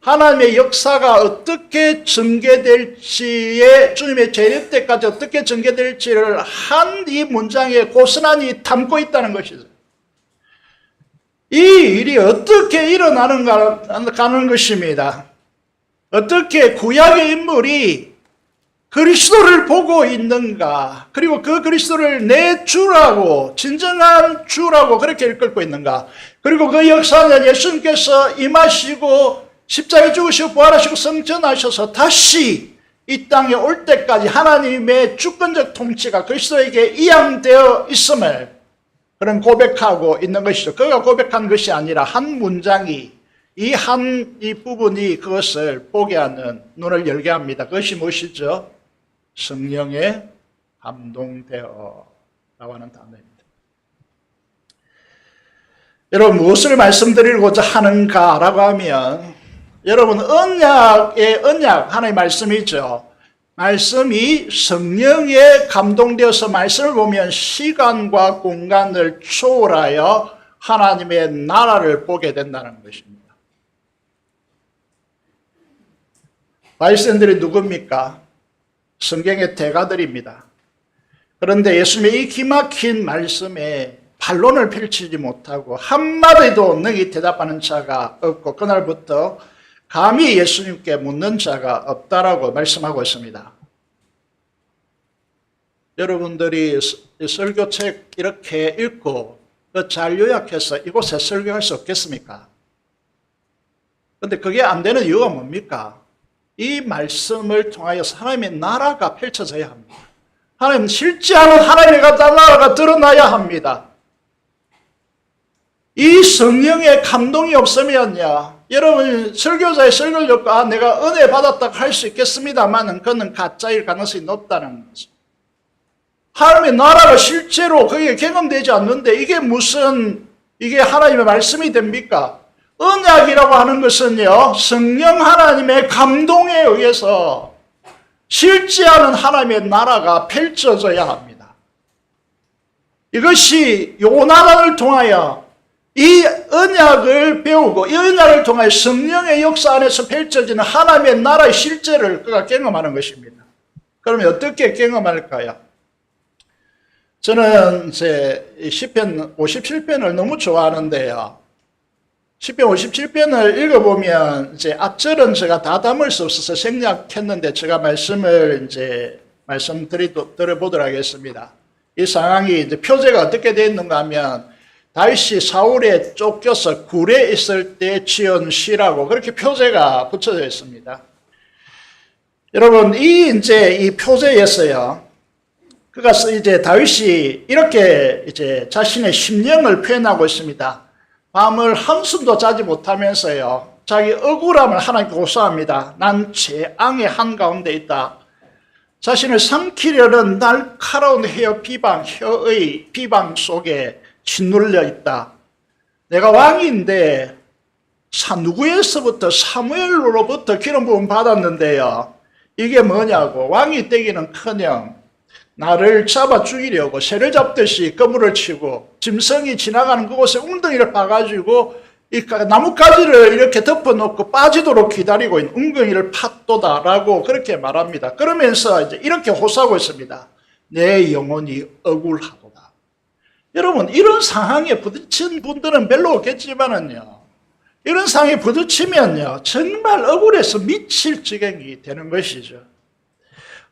하나님의 역사가 어떻게 전개될지에 주님의 재림 때까지 어떻게 전개될지를 한 이 문장에 고스란히 담고 있다는 것이죠. 이 일이 어떻게 일어나는가 하는 것입니다. 어떻게 구약의 인물이 그리스도를 보고 있는가, 그리고 그 그리스도를 내 주라고, 진정한 주라고 그렇게 이끌고 있는가, 그리고 그 역사는 예수님께서 임하시고 십자가에 죽으시고 부활하시고 성천하셔서 다시 이 땅에 올 때까지 하나님의 주권적 통치가 그리스도에게 이양되어 있음을 그런 고백하고 있는 것이죠. 그가 고백한 것이 아니라 한 문장이 이 부분이 그것을 보게 하는 눈을 열게 합니다. 그것이 무엇이죠? 성령에 감동되어 라고 하는 단어입니다. 여러분 무엇을 말씀드리고자 하는가라고 하면 여러분 언약의 언약 하나의 말씀이죠. 말씀이 성령에 감동되어서 말씀을 보면 시간과 공간을 초월하여 하나님의 나라를 보게 된다는 것입니다. 바리새인들이 누굽니까? 성경의 대가들입니다. 그런데 예수님의 이 기막힌 말씀에 반론을 펼치지 못하고 한마디도 능히 대답하는 자가 없고 그날부터 감히 예수님께 묻는 자가 없다라고 말씀하고 있습니다. 여러분들이 설교책 이렇게 읽고 잘 요약해서 이곳에 설교할 수 없겠습니까? 그런데 그게 안 되는 이유가 뭡니까? 이 말씀을 통하여서 하나님의 나라가 펼쳐져야 합니다. 하나님 실제하는 하나님의 나라가 드러나야 합니다. 이 성령의 감동이 없으면요, 여러분 설교자의 설교를 듣고 내가 은혜 받았다고 할 수 있겠습니다만 그는 가짜일 가능성이 높다는 거죠. 하나님의 나라가 실제로 그게 경험되지 않는데 이게 하나님의 말씀이 됩니까? 언약이라고 하는 것은요, 성령 하나님의 감동에 의해서 실제하는 하나님의 나라가 펼쳐져야 합니다. 이것이 요나단을 통하여 이 언약을 배우고 이 언약을 통하여 성령의 역사 안에서 펼쳐지는 하나님의 나라의 실제를 그가 경험하는 것입니다. 그러면 어떻게 경험할까요? 저는 제 시편 57편을 너무 좋아하는데요. 10편 57편을 읽어보면 이제 앞절은 제가 다 담을 수 없어서 생략했는데 제가 들어보도록 하겠습니다. 이 상황이 이제 표제가 어떻게 되어 있는가 하면 다윗이 사울에 쫓겨서 굴에 있을 때 지은 시라고 그렇게 표제가 붙여져 있습니다. 여러분, 이 표제에서요, 그가 이제 다윗이 이렇게 이제 자신의 심령을 표현하고 있습니다. 밤을 한숨도 자지 못하면서요, 자기 억울함을 하나님께 고소합니다. 난 재앙의 한가운데 있다. 자신을 삼키려는 날카로운 혀의 비방 속에 짓눌려 있다. 내가 왕인데 누구에서부터 사무엘로부터 기름 부음 받았는데요, 이게 뭐냐고, 왕이 되기는커녕 나를 잡아 죽이려고 새를 잡듯이 그물을 치고 짐승이 지나가는 그곳에 웅덩이를 파가지고 이 나뭇가지를 이렇게 덮어놓고 빠지도록 기다리고 있는 웅덩이를 팠도다라고 그렇게 말합니다. 그러면서 이제 이렇게 호소하고 있습니다. 내 영혼이 억울하도다. 여러분, 이런 상황에 부딪힌 분들은 별로 없겠지만은요, 이런 상황에 부딪히면요, 정말 억울해서 미칠 지경이 되는 것이죠.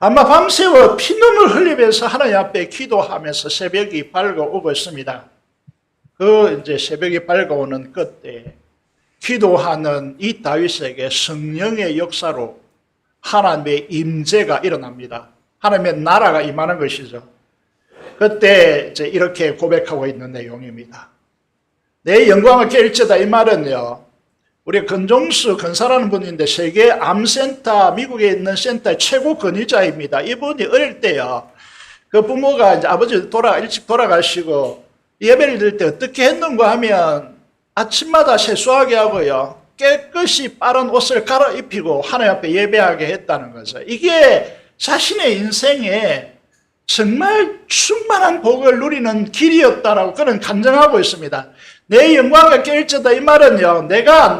아마 밤새워 피눈을 흘리면서 하나님 앞에 기도하면서 새벽이 밝아오고 있습니다. 이제 새벽이 밝아오는 그때 기도하는 이 다윗에게 성령의 역사로 하나님의 임재가 일어납니다. 하나님의 나라가 임하는 것이죠. 그때 이제 이렇게 고백하고 있는 내용입니다. 내 영광을 깨일지어다. 이 말은요, 우리 건종수 건사라는 분인데 세계 암센터, 미국에 있는 센터의 최고 권위자입니다. 이분이 어릴 때요, 그 부모가 이제 아버지 일찍 돌아가시고 예배를 드릴 때 어떻게 했는가 하면 아침마다 세수하게 하고요, 깨끗이 빠른 옷을 갈아입히고 하나님 앞에 예배하게 했다는 거죠. 이게 자신의 인생에 정말 충만한 복을 누리는 길이었다라고 그는 간증하고 있습니다. 내 영광을 깨일지어다. 이 말은요, 내가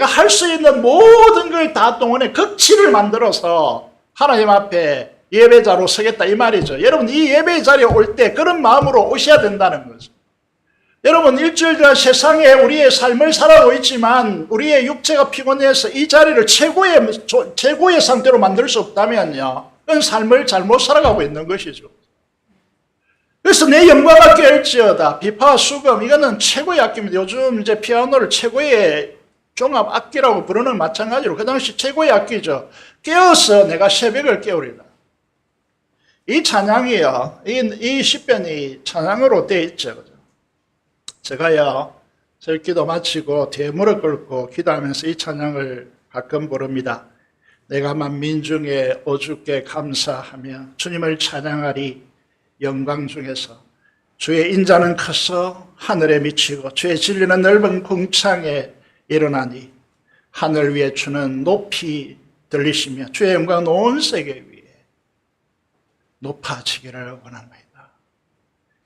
할 수 있는 모든 걸 다 동원해 극치를 만들어서 하나님 앞에 예배자로 서겠다 이 말이죠. 여러분, 이 예배 자리에 올 때 그런 마음으로 오셔야 된다는 거죠. 여러분, 일주일 동안 세상에 우리의 삶을 살아가고 있지만 우리의 육체가 피곤해서 이 자리를 최고의 상태로 만들 수 없다면요, 그건 삶을 잘못 살아가고 있는 것이죠. 그래서 내 영광을 깨일지어다. 비파, 수금, 이거는 최고의 악기입니다. 요즘 이제 피아노를 최고의 종합 악기라고 부르는 마찬가지로 그 당시 최고의 악기죠. 깨어서 내가 새벽을 깨우리라. 이 찬양이요, 이 시편이 찬양으로 되어 있죠. 제가요, 설기도 마치고 뒤에 무릎 꿇고 기도하면서 이 찬양을 가끔 부릅니다. 내가 만민 중에 오주께 감사하며 주님을 찬양하리. 영광 중에서 주의 인자는 커서 하늘에 미치고 주의 진리는 넓은 궁창에 일어나니 하늘 위에 주는 높이 들리시며 주의 영광은 온 세계 위에 높아지기를 원합니다.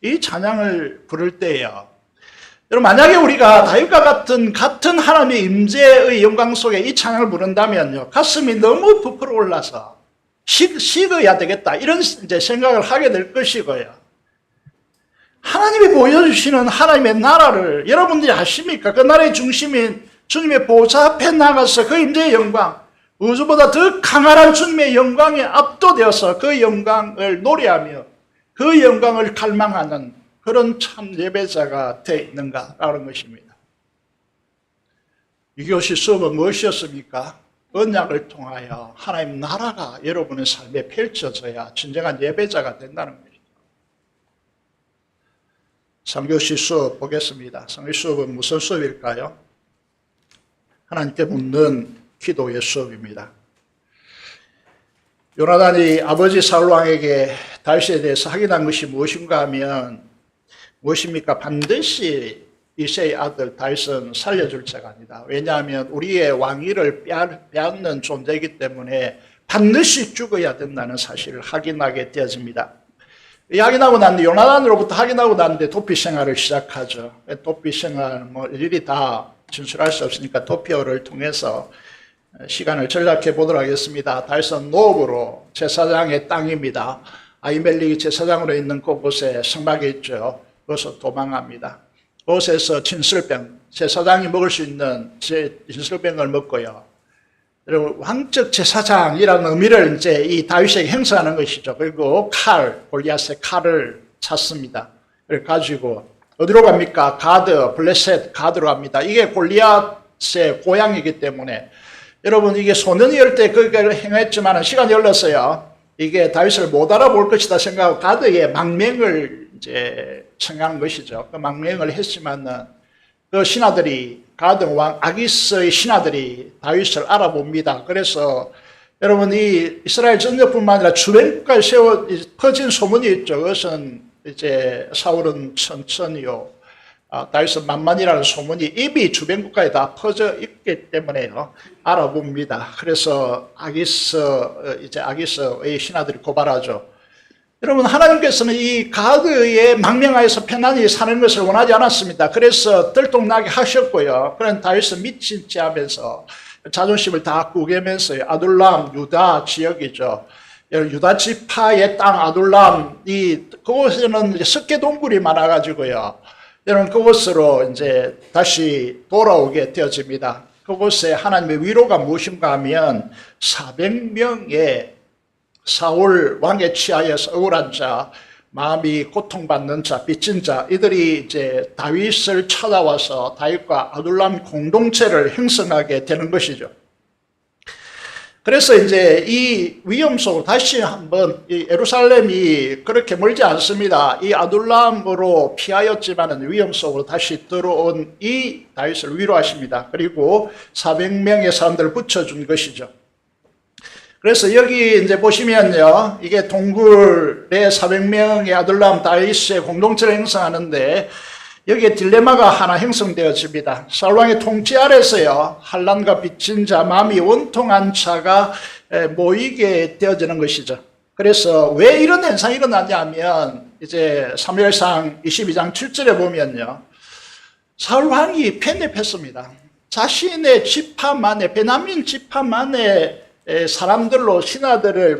이 찬양을 부를 때요, 여러분, 만약에 우리가 다윗과 같은 하나님의 임재의 영광 속에 이 찬양을 부른다면요, 가슴이 너무 부풀어 올라서 식어야 되겠다, 이런 이제 생각을 하게 될 것이고요. 하나님이 보여주시는 하나님의 나라를 여러분들이 아십니까? 그 나라의 중심인 주님의 보좌 앞에 나가서 그 임재의 영광, 우주보다 더 강한 주님의 영광에 압도되어서 그 영광을 노래하며 그 영광을 갈망하는 그런 참 예배자가 되어 있는가라는 것입니다. 이것이 수업은 무엇이었습니까? 언약을 통하여 하나님 나라가 여러분의 삶에 펼쳐져야 진정한 예배자가 된다는 것이죠. 3교시 수업 보겠습니다. 3교시 수업은 무슨 수업일까요? 하나님께 묻는 기도의 수업입니다. 요나단이 아버지 사울왕에게 다윗에 대해서 확인한 것이 무엇인가 하면, 무엇입니까? 반드시 이새의 아들 다윗은 살려줄 자가 아니다. 왜냐하면 우리의 왕위를 빼앗는 존재이기 때문에 반드시 죽어야 된다는 사실을 확인하게 되어집니다. 확인하고 난 뒤, 요나단으로부터 확인하고 난 뒤 도피 생활을 시작하죠. 도피 생활, 일일이 다 진술할 수 없으니까 도피어를 통해서 시간을 전략해 보도록 하겠습니다. 다윗은 노브로 제사장의 땅입니다. 아히멜렉이 제사장으로 있는 그곳에 성막이 있죠. 거기서 도망합니다. 그곳에서 진설병, 제사장이 먹을 수 있는 인설병을 먹고요. 여러분, 왕적 제사장이라는 의미를 이제 이 다윗에게 행사하는 것이죠. 그리고 골리앗의 칼을 찾습니다. 그래 가지고 어디로 갑니까? 블레셋 가드로 갑니다. 이게 골리앗의 고향이기 때문에 여러분, 이게 소년이었을 때 거기를 행했지만 시간이 흘렀어요. 이게 다윗을 못 알아볼 것이다 생각하고 가드의 망명을 이제 청하는 것이죠. 그 망명을 했지만은 그 신하들이, 가드 왕 아기스의 신하들이 다윗을 알아봅니다. 그래서 여러분, 이 이스라엘 전역뿐만 아니라 주변 국가에 퍼진 소문이 있죠. 그것은 이제 사울은 천천히요, 다윗은 만만이라는 소문이 이미 주변 국가에 다 퍼져 있기 때문에요, 알아봅니다. 그래서 아기스의 신하들이 고발하죠. 여러분, 하나님께서는 이 가드의 망명하에서 편안히 사는 것을 원하지 않았습니다. 그래서 들통나게 하셨고요. 그런 다윗은 미친 체 하면서 자존심을 다 구겨면서 아둘람, 유다 지역이죠. 유다 지파의 땅 아둘람, 그곳에는 습계 동굴이 많아가지고요. 여러분, 그곳으로 이제 다시 돌아오게 되어집니다. 그곳에 하나님의 위로가 무엇인가 하면 400명의 사울 왕에 취하여서 억울한 자, 마음이 고통받는 자, 빚진 자, 이들이 이제 다윗을 찾아와서 다윗과 아둘람 공동체를 형성하게 되는 것이죠. 그래서 이제 이 위험 속으로 다시 한번 이 예루살렘이 그렇게 멀지 않습니다. 이 아둘람으로 피하였지만은 위험 속으로 다시 들어온 이 다윗을 위로하십니다. 그리고 400명의 사람들을 붙여준 것이죠. 그래서 여기 이제 보시면요, 이게 동굴에 400명의 아둘람 다윗의 공동체를 형성하는데 여기에 딜레마가 하나 형성되어집니다. 사울왕의 통치 아래서요, 환난과 빚진 자, 마음이 원통한 자가 모이게 되어지는 것이죠. 그래서 왜 이런 현상이 일어나냐면 이제 사무엘상 22장 7절에 보면요, 사울왕이 편입했습니다. 자신의 지파만의, 베냐민 지파만의 사람들로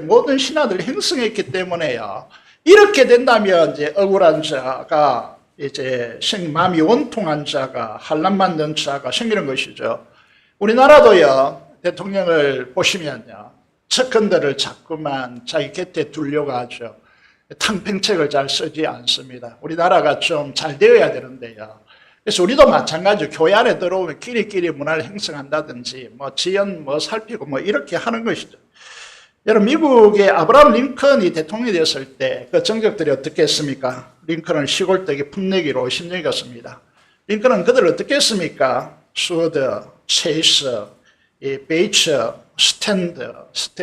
모든 신하들을 형성했기 때문에요, 이렇게 된다면 이제 억울한 자가, 이제 마음이 원통한 자가, 환난 받는 자가 생기는 것이죠. 우리나라도요, 대통령을 보시면요, 측근들을 자꾸만 자기 곁에 두려고 하죠. 탕평책을 잘 쓰지 않습니다. 우리나라가 좀 잘 되어야 되는데요. 그래서 우리도 마찬가지로 교회 안에 들어오면 끼리끼리 문화를 형성한다든지, 지연 살피고 이렇게 하는 것이죠. 여러분, 미국의 아브라함 링컨이 대통령이 되었을 때 그 정적들이 어떻게 했습니까? 링컨을 시골떡에 풋내기로 신여겼습니다. 링컨은 그들을 어떻게 했습니까? 수어드, 체이스, 베이처,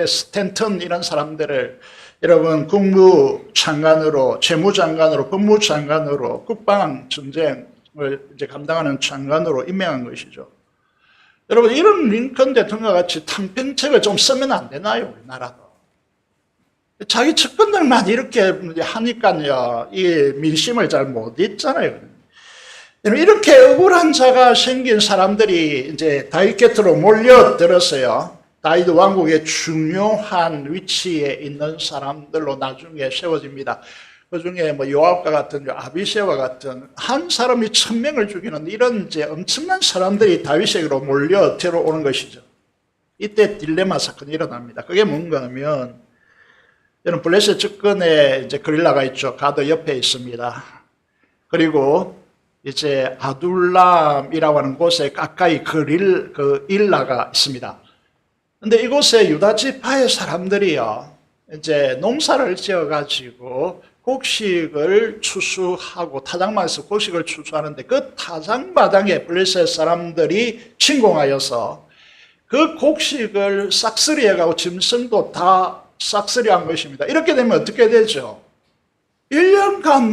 스탠턴 이런 사람들을 여러분 국무장관으로, 재무장관으로, 법무장관으로, 국방전쟁을 이제 감당하는 장관으로 임명한 것이죠. 여러분, 이런 링컨 대통령 같이 탕평책을 좀 쓰면 안 되나요? 우리나라도. 자기 측근들만 이렇게 하니까요, 이 민심을 잘 못 읽잖아요. 이렇게 억울한 자가 생긴 사람들이 이제 다윗 곁으로 몰려들었어요. 다윗 왕국의 중요한 위치에 있는 사람들로 나중에 세워집니다. 그 중에 요압과 같은, 아비새와 같은 한 사람이 1000명을 죽이는 이런 이제 엄청난 사람들이 다윗에게로 몰려 들어오는 것이죠. 이때 딜레마 사건이 일어납니다. 그게 뭔가 하면, 여러분, 블레셋 측근에 이제 그릴라가 있죠. 가드 옆에 있습니다. 그리고 이제 아둘람이라고 하는 곳에 가까이 일라가 있습니다. 근데 이곳에 유다 지파의 사람들이요, 이제 농사를 지어가지고 곡식을 추수하고 타작마에서 곡식을 추수하는데 그 타작마당에 블레셋 사람들이 침공하여서 그 곡식을 싹쓸이해가고 짐승도 다 싹쓸이한 것입니다. 이렇게 되면 어떻게 되죠? 1년간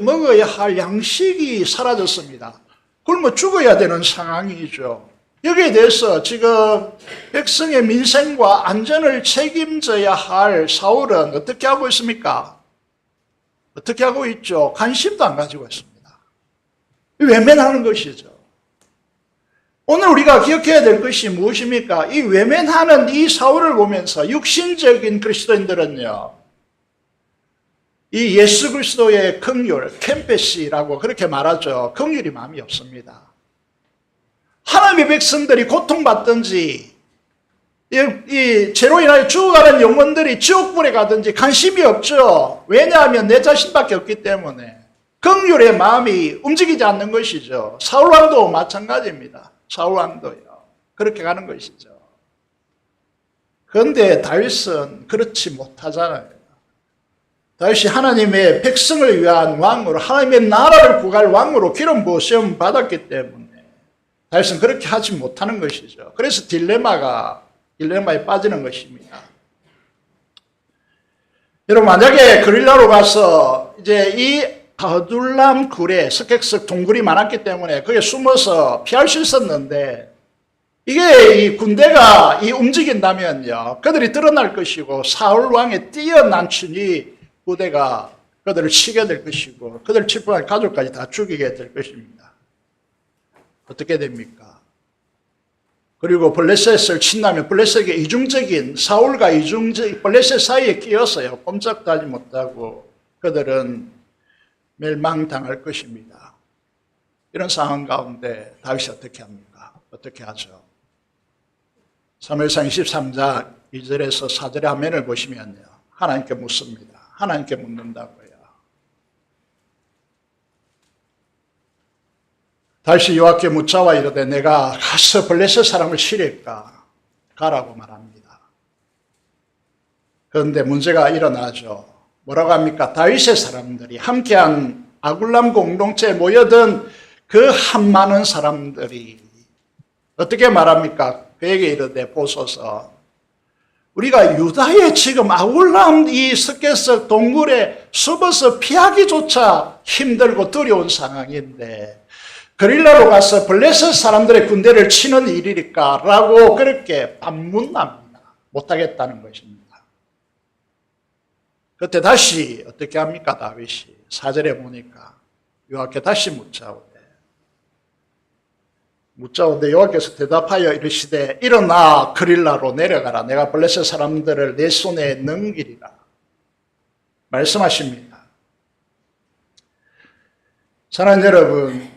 먹어야 할 양식이 사라졌습니다. 굶어 죽어야 되는 상황이죠. 여기에 대해서 지금 백성의 민생과 안전을 책임져야 할 사울은 어떻게 하고 있습니까? 어떻게 하고 있죠? 관심도 안 가지고 있습니다. 외면하는 것이죠. 오늘 우리가 기억해야 될 것이 무엇입니까? 이 외면하는 이 사울을 보면서 육신적인 그리스도인들은요, 이 예수 그리스도의 긍휼, 캠페시라고 그렇게 말하죠. 긍휼이 마음이 없습니다. 하나님의 백성들이 고통받든지 이 죄로 인하여 죽어가는 영혼들이 지옥불에 가든지 관심이 없죠. 왜냐하면 내 자신밖에 없기 때문에 긍휼의 마음이 움직이지 않는 것이죠. 사울왕도 마찬가지입니다. 사울왕도요. 그렇게 가는 것이죠. 그런데 다윗은 그렇지 못하잖아요. 다윗이 하나님의 백성을 위한 왕으로, 하나님의 나라를 구할 왕으로 기름 부으심 받았기 때문에 다윗은 그렇게 하지 못하는 것이죠. 그래서 딜레마에 빠지는 것입니다. 여러분, 만약에 그릴라로 가서 이제 이 아둘람 굴에 스펙석 동굴이 많았기 때문에 거기에 숨어서 피할 수 있었는데, 이게 이 군대가 움직인다면요, 그들이 드러날 것이고 사울 왕의 뛰어난 춘이 부대가 그들을 치게 될 것이고 그들을 칠포한 가족까지 다 죽이게 될 것입니다. 어떻게 됩니까? 그리고 블레셋을 친다면 블레셋의 이중적인 사울과 블레셋 사이에 끼어서요, 꼼짝도 하지 못하고 그들은 멸망당할 것입니다. 이런 상황 가운데 다윗이 어떻게 합니까? 어떻게 하죠? 사무엘상 23장 2절에서 4절의 화면을 보시면요, 하나님께 묻습니다. 하나님께 묻는다고요. 다시 여호와께 묻자와 이르되 내가 가서 블레셋 사람을 치릴까? 가라고 말합니다. 그런데 문제가 일어나죠. 뭐라고 합니까? 다윗의 사람들이 함께한 아굴람 공동체에 모여든 그 한 많은 사람들이 어떻게 말합니까? 그에게 이르되 보소서, 우리가 유다의 지금 아굴람 이 스케스 동굴에 숨어서 피하기조차 힘들고 두려운 상황인데 그릴라로 가서 블레셋 사람들의 군대를 치는 일일까? 라고 그렇게 반문합니다. 못하겠다는 것입니다. 그때 다시 어떻게 합니까? 다윗이 4절에 보니까 여호와께 다시 묻자오되 여호와께서 대답하여 이르시되 일어나 그릴라로 내려가라. 내가 블레셋 사람들을 내 손에 넘기리라 말씀하십니다. 사랑하는 여러분,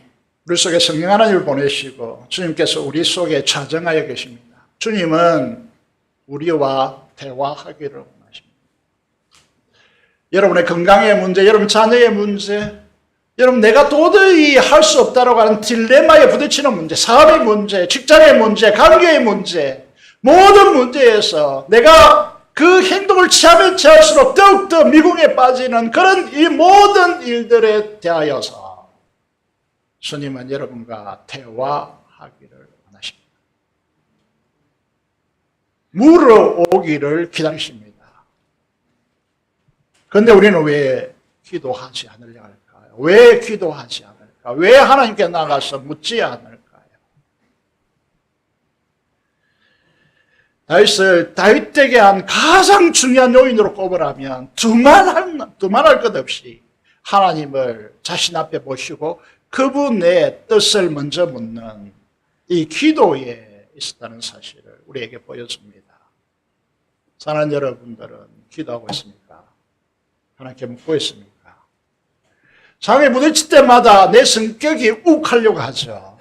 우리 속에 성령 하나님을 보내시고 주님께서 우리 속에 좌정하여 계십니다. 주님은 우리와 대화하기를 원하십니다. 여러분의 건강의 문제, 여러분 자녀의 문제, 여러분 내가 도저히 할 수 없다라고 하는 딜레마에 부딪히는 문제, 사업의 문제, 직장의 문제, 관계의 문제, 모든 문제에서 내가 그 행동을 취하면 취할수록 더욱더 미궁에 빠지는 그런 이 모든 일들에 대하여서 주님은 여러분과 대화하기를 원하십니다. 물어오기를 기다리십니다. 그런데 우리는 왜 기도하지 않으려 할까요? 왜 기도하지 않을까? 왜 하나님께 나가서 묻지 않을까요? 다윗을 다윗에게 한 가장 중요한 요인으로 꼽으라면 두말할 것 없이 하나님을 자신 앞에 보시고 그분의 뜻을 먼저 묻는 이 기도에 있었다는 사실을 우리에게 보여줍니다. 사랑하는 여러분들은 기도하고 있습니까? 하나님께 묻고 있습니까? 상에 부딪힐 때마다 내 성격이 욱하려고 하죠.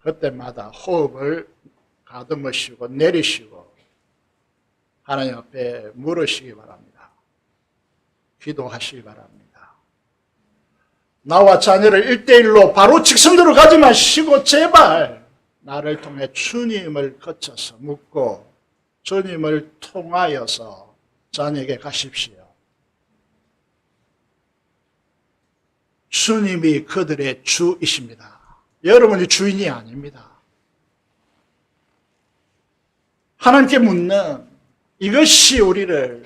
그때마다 호흡을 가다듬으시고 내리시고 하나님 앞에 물으시기 바랍니다. 기도하시기 바랍니다. 나와 자녀를 1대1로 바로 직선으로 가지 마시고 제발 나를 통해 주님을 거쳐서 묻고 주님을 통하여서 자녀에게 가십시오. 주님이 그들의 주이십니다. 여러분이 주인이 아닙니다. 하나님께 묻는 이것이 우리를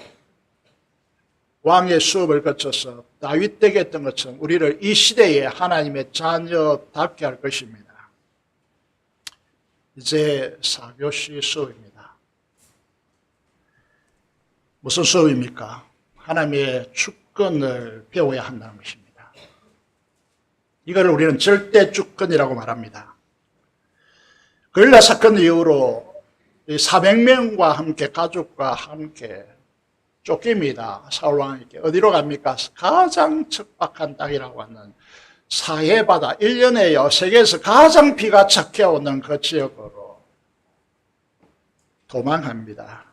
왕의 수업을 거쳐서 다윗에게 했던 것처럼 우리를 이 시대에 하나님의 자녀답게 할 것입니다. 이제 4교시 수업입니다. 무슨 수업입니까? 하나님의 주권을 배워야 한다는 것입니다. 이걸 우리는 절대 주권이라고 말합니다. 그릴라 사건 이후로 400명과 함께 가족과 함께 쫓깁니다. 사울왕에게. 어디로 갑니까? 가장 척박한 땅이라고 하는 사해바다 1년에요 세계에서 가장 비가 착해오는 그 지역으로 도망합니다.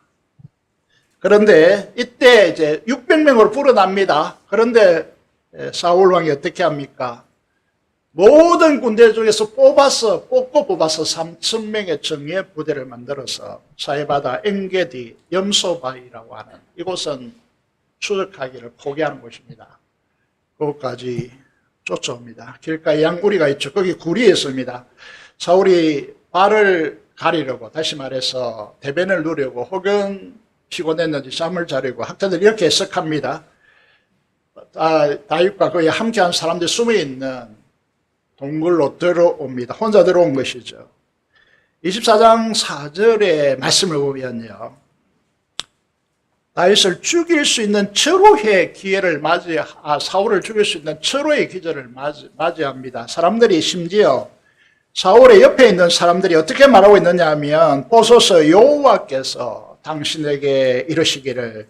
그런데 이때 이제 600명으로 불어납니다. 그런데 사울 왕이 어떻게 합니까? 모든 군대 중에서 뽑고 뽑아서 3,000명의 정예 부대를 만들어서 사해바다 엔게디 염소바위라고 하는 이곳은 추적하기를 포기하는 곳입니다. 그곳까지 쫓아옵니다. 길가에 양구리가 있죠. 거기 구리에 있습니다. 사울이 발을 가리려고, 다시 말해서 대변을 누려고 혹은 피곤했는지 잠을 자려고, 학자들이 이렇게 해석합니다. 다윗과 그에 함께한 사람들이 숨어있는 동굴로 들어옵니다. 혼자 들어온 것이죠. 24장 4절의 말씀을 보면요, 다윗을 죽일 수 있는 철호의 기회를 사울을 죽일 수 있는 철호의 기절을 맞이합니다. 사람들이 심지어 사울의 옆에 있는 사람들이 어떻게 말하고 있느냐 하면, 보소서 여호와께서 당신에게 이러시기를,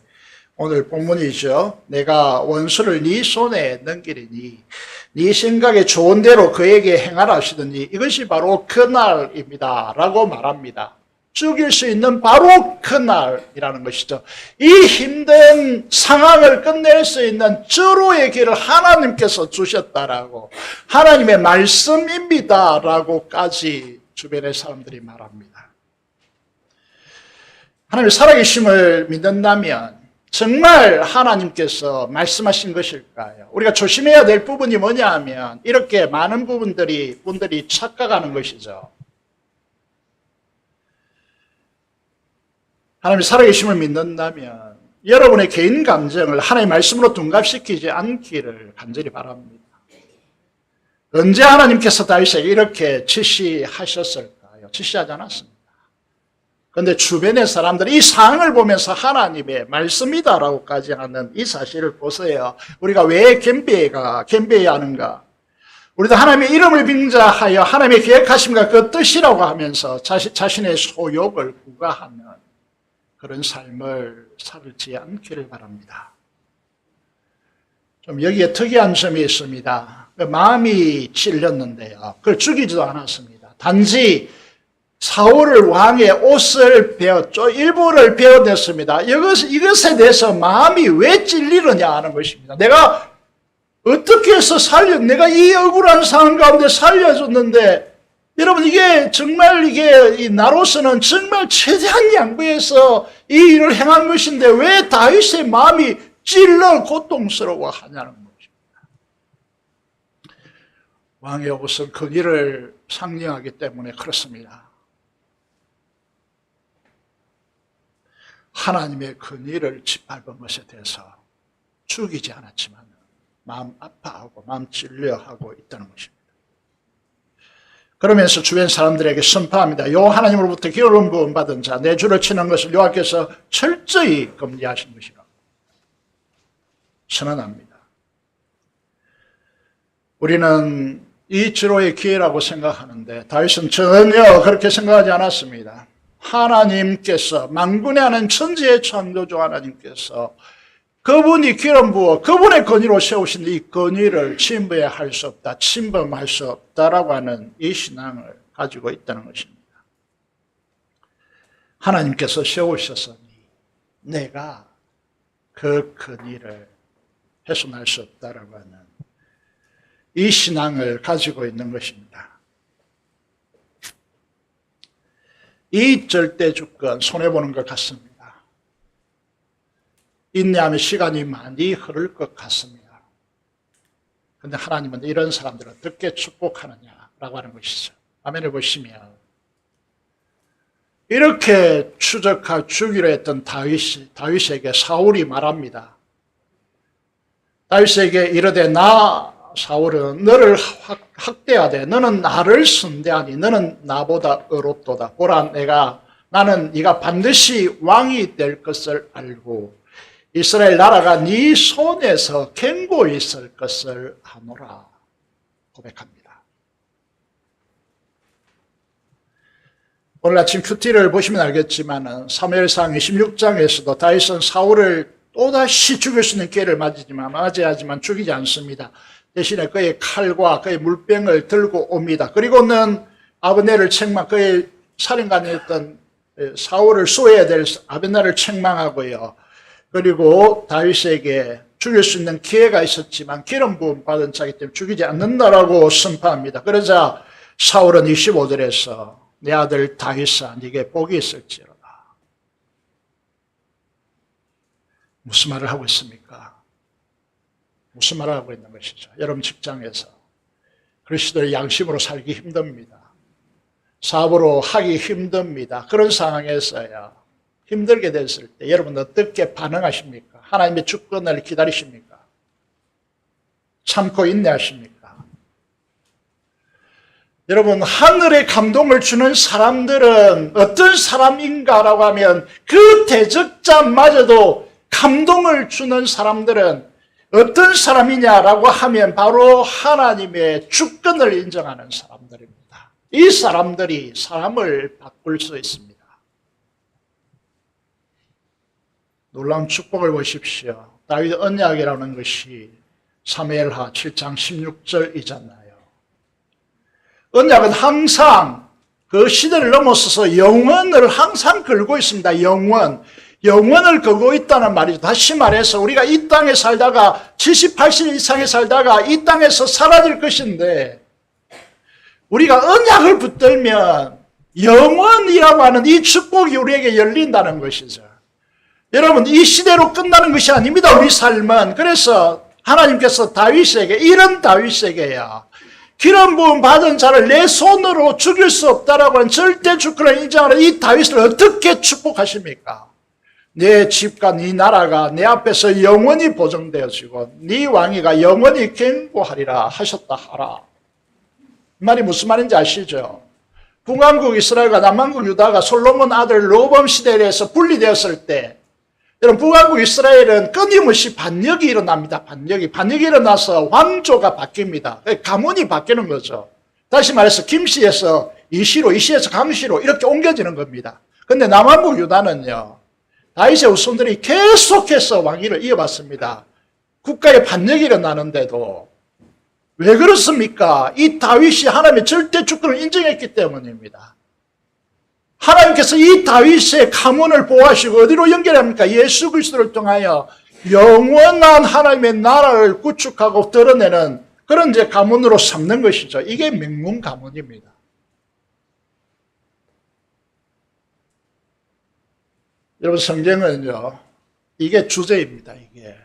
오늘 본문이죠. 내가 원수를 네 손에 넘기리니 네 생각에 좋은 대로 그에게 행하라 하시더니 이것이 바로 그날입니다 라고 말합니다. 죽일 수 있는 바로 그날이라는 것이죠. 이 힘든 상황을 끝낼 수 있는 절호의 길을 하나님께서 주셨다라고, 하나님의 말씀입니다 라고까지 주변의 사람들이 말합니다. 하나님의 살아계심을 믿는다면 정말 하나님께서 말씀하신 것일까요? 우리가 조심해야 될 부분이 뭐냐 하면, 이렇게 많은 분들이 착각하는 것이죠. 하나님의 살아계심을 믿는다면 여러분의 개인 감정을 하나님의 말씀으로 둔갑시키지 않기를 간절히 바랍니다. 언제 하나님께서 다윗에게 이렇게 지시하셨을까요? 지시하지 않았습니다. 그런데 주변의 사람들이 이 상황을 보면서 하나님의 말씀이다라고까지 하는 이 사실을 보세요. 우리가 왜 겸비해야 하는가? 우리도 하나님의 이름을 빙자하여 하나님의 계획하심과 그 뜻이라고 하면서 자신의 소욕을 구가하는 그런 삶을 살지 않기를 바랍니다. 좀 여기에 특이한 점이 있습니다. 마음이 찔렸는데요, 그걸 죽이지도 않았습니다. 단지 사울을 왕의 옷을 일부를 베어냈습니다. 이것에 대해서 마음이 왜 찔리느냐 하는 것입니다. 내가 어떻게 해서 내가 이 억울한 상황 가운데 살려줬는데, 여러분, 이게 나로서는 정말 최대한 양보해서 이 일을 행한 것인데 왜 다윗의 마음이 찔러 고통스러워 하냐는 것입니다. 왕의 옷은 그 일을 상징하기 때문에 그렇습니다. 하나님의 근의를 짓밟은 것에 대해서 죽이지 않았지만 마음 아파하고 마음 찔려하고 있다는 것입니다. 그러면서 주변 사람들에게 선포합니다. 요 하나님으로부터 기름 부음 받은 자, 내 주를 치는 것을 여호와께서 철저히 금지하신 것이라 선언합니다. 우리는 이 절호의 기회라고 생각하는데 다윗은 전혀 그렇게 생각하지 않았습니다. 하나님께서, 만군의 하는 천지의 창조주 하나님께서 그분이 기름 부어 그분의 권위로 세우신 이 권위를 침범할 수 없다라고 하는 이 신앙을 가지고 있다는 것입니다. 하나님께서 세우셨으니 내가 그 권위를 훼손할 수 없다라고 하는 이 신앙을 가지고 있는 것입니다. 이 절대 주권 손해보는 것 같습니다. 인내하면 시간이 많이 흐를 것 같습니다. 그런데 하나님은 이런 사람들을 어떻게 축복하느냐라고 하는 것이죠. 화면을 보시면 이렇게 추적하 죽이려 했던 다윗에게 사울이 말합니다. 다윗에게 이르되, 나 사울은 너를 학대하되 너는 나를 선대하니 너는 나보다 의롭도다. 보라, 나는 네가 반드시 왕이 될 것을 알고 이스라엘 나라가 네 손에서 견고히 있을 것을 아노라 고백합니다. 오늘 아침 큐티를 보시면 알겠지만 사무엘상 26장에서도 다윗은 사울을 또다시 죽일 수 있는 기회를 맞이하지만 죽이지 않습니다. 대신에 그의 칼과 그의 물병을 들고 옵니다. 그리고는 아브넬을 그의 살인관이었던 사울을 쏘아야 될 아브넬을 책망하고요. 그리고 다윗에게 죽일 수 있는 기회가 있었지만 기름 부음 받은 자이기 때문에 죽이지 않는다라고 선포합니다. 그러자 사울은 25절에서 내 아들 다윗아 네게 복이 있을지로다. 무슨 말을 하고 있습니까? 무슨 말을 하고 있는 것이죠? 여러분 직장에서 그리스도의 양심으로 살기 힘듭니다. 사업으로 하기 힘듭니다. 그런 상황에서요. 힘들게 됐을 때 여러분 어떻게 반응하십니까? 하나님의 주권을 기다리십니까? 참고 인내하십니까? 여러분 하늘의 감동을 주는 사람들은 어떤 사람인가라고 하면 그 대적자마저도 감동을 주는 사람들은 어떤 사람이냐라고 하면 바로 하나님의 주권을 인정하는 사람들입니다. 이 사람들이 사람을 바꿀 수 있습니다. 놀라운 축복을 보십시오. 다윗 언약이라는 것이 사무엘하 7장 16절이잖아요. 언약은 항상 그 시대를 넘어서서 영원을 항상 걸고 있습니다. 영원을 걸고 있다는 말이죠. 다시 말해서 우리가 이 땅에 살다가 70, 80년 이상에 살다가 이 땅에서 사라질 것인데 우리가 언약을 붙들면 영원이라고 하는 이 축복이 우리에게 열린다는 것이죠. 여러분 이 시대로 끝나는 것이 아닙니다. 우리 삶은. 그래서 하나님께서 다윗에게 이런 다윗에게야 기름 부음 받은 자를 내 손으로 죽일 수 없다라고 하는 절대 주권을 인정하는 이 다윗을 어떻게 축복하십니까? 내 집과 네 나라가 내 앞에서 영원히 보존되어지고 네 왕위가 영원히 견고하리라 하셨다 하라. 이 말이 무슨 말인지 아시죠? 북왕국 이스라엘과 남왕국 유다가 솔로몬 아들 로범 시대에서 분리되었을 때 여러분 북왕국 이스라엘은 끊임없이 반역이 일어납니다. 반역이 일어나서 왕조가 바뀝니다. 가문이 바뀌는 거죠. 다시 말해서 김씨에서 이씨로, 이씨에서 강씨로 이렇게 옮겨지는 겁니다. 그런데 남왕국 유다는요. 다윗의 후손들이 계속해서 왕위를 이어봤습니다. 국가에 반역이 일어나는데도 왜 그렇습니까? 이 다윗이 하나님의 절대 주권을 인정했기 때문입니다. 하나님께서 이 다윗의 가문을 보호하시고 어디로 연결합니까? 예수 그리스도를 통하여 영원한 하나님의 나라를 구축하고 드러내는 그런 이제 가문으로 삼는 것이죠. 이게 명문 가문입니다. 여러분 성경은요, 이게 주제입니다. 이게.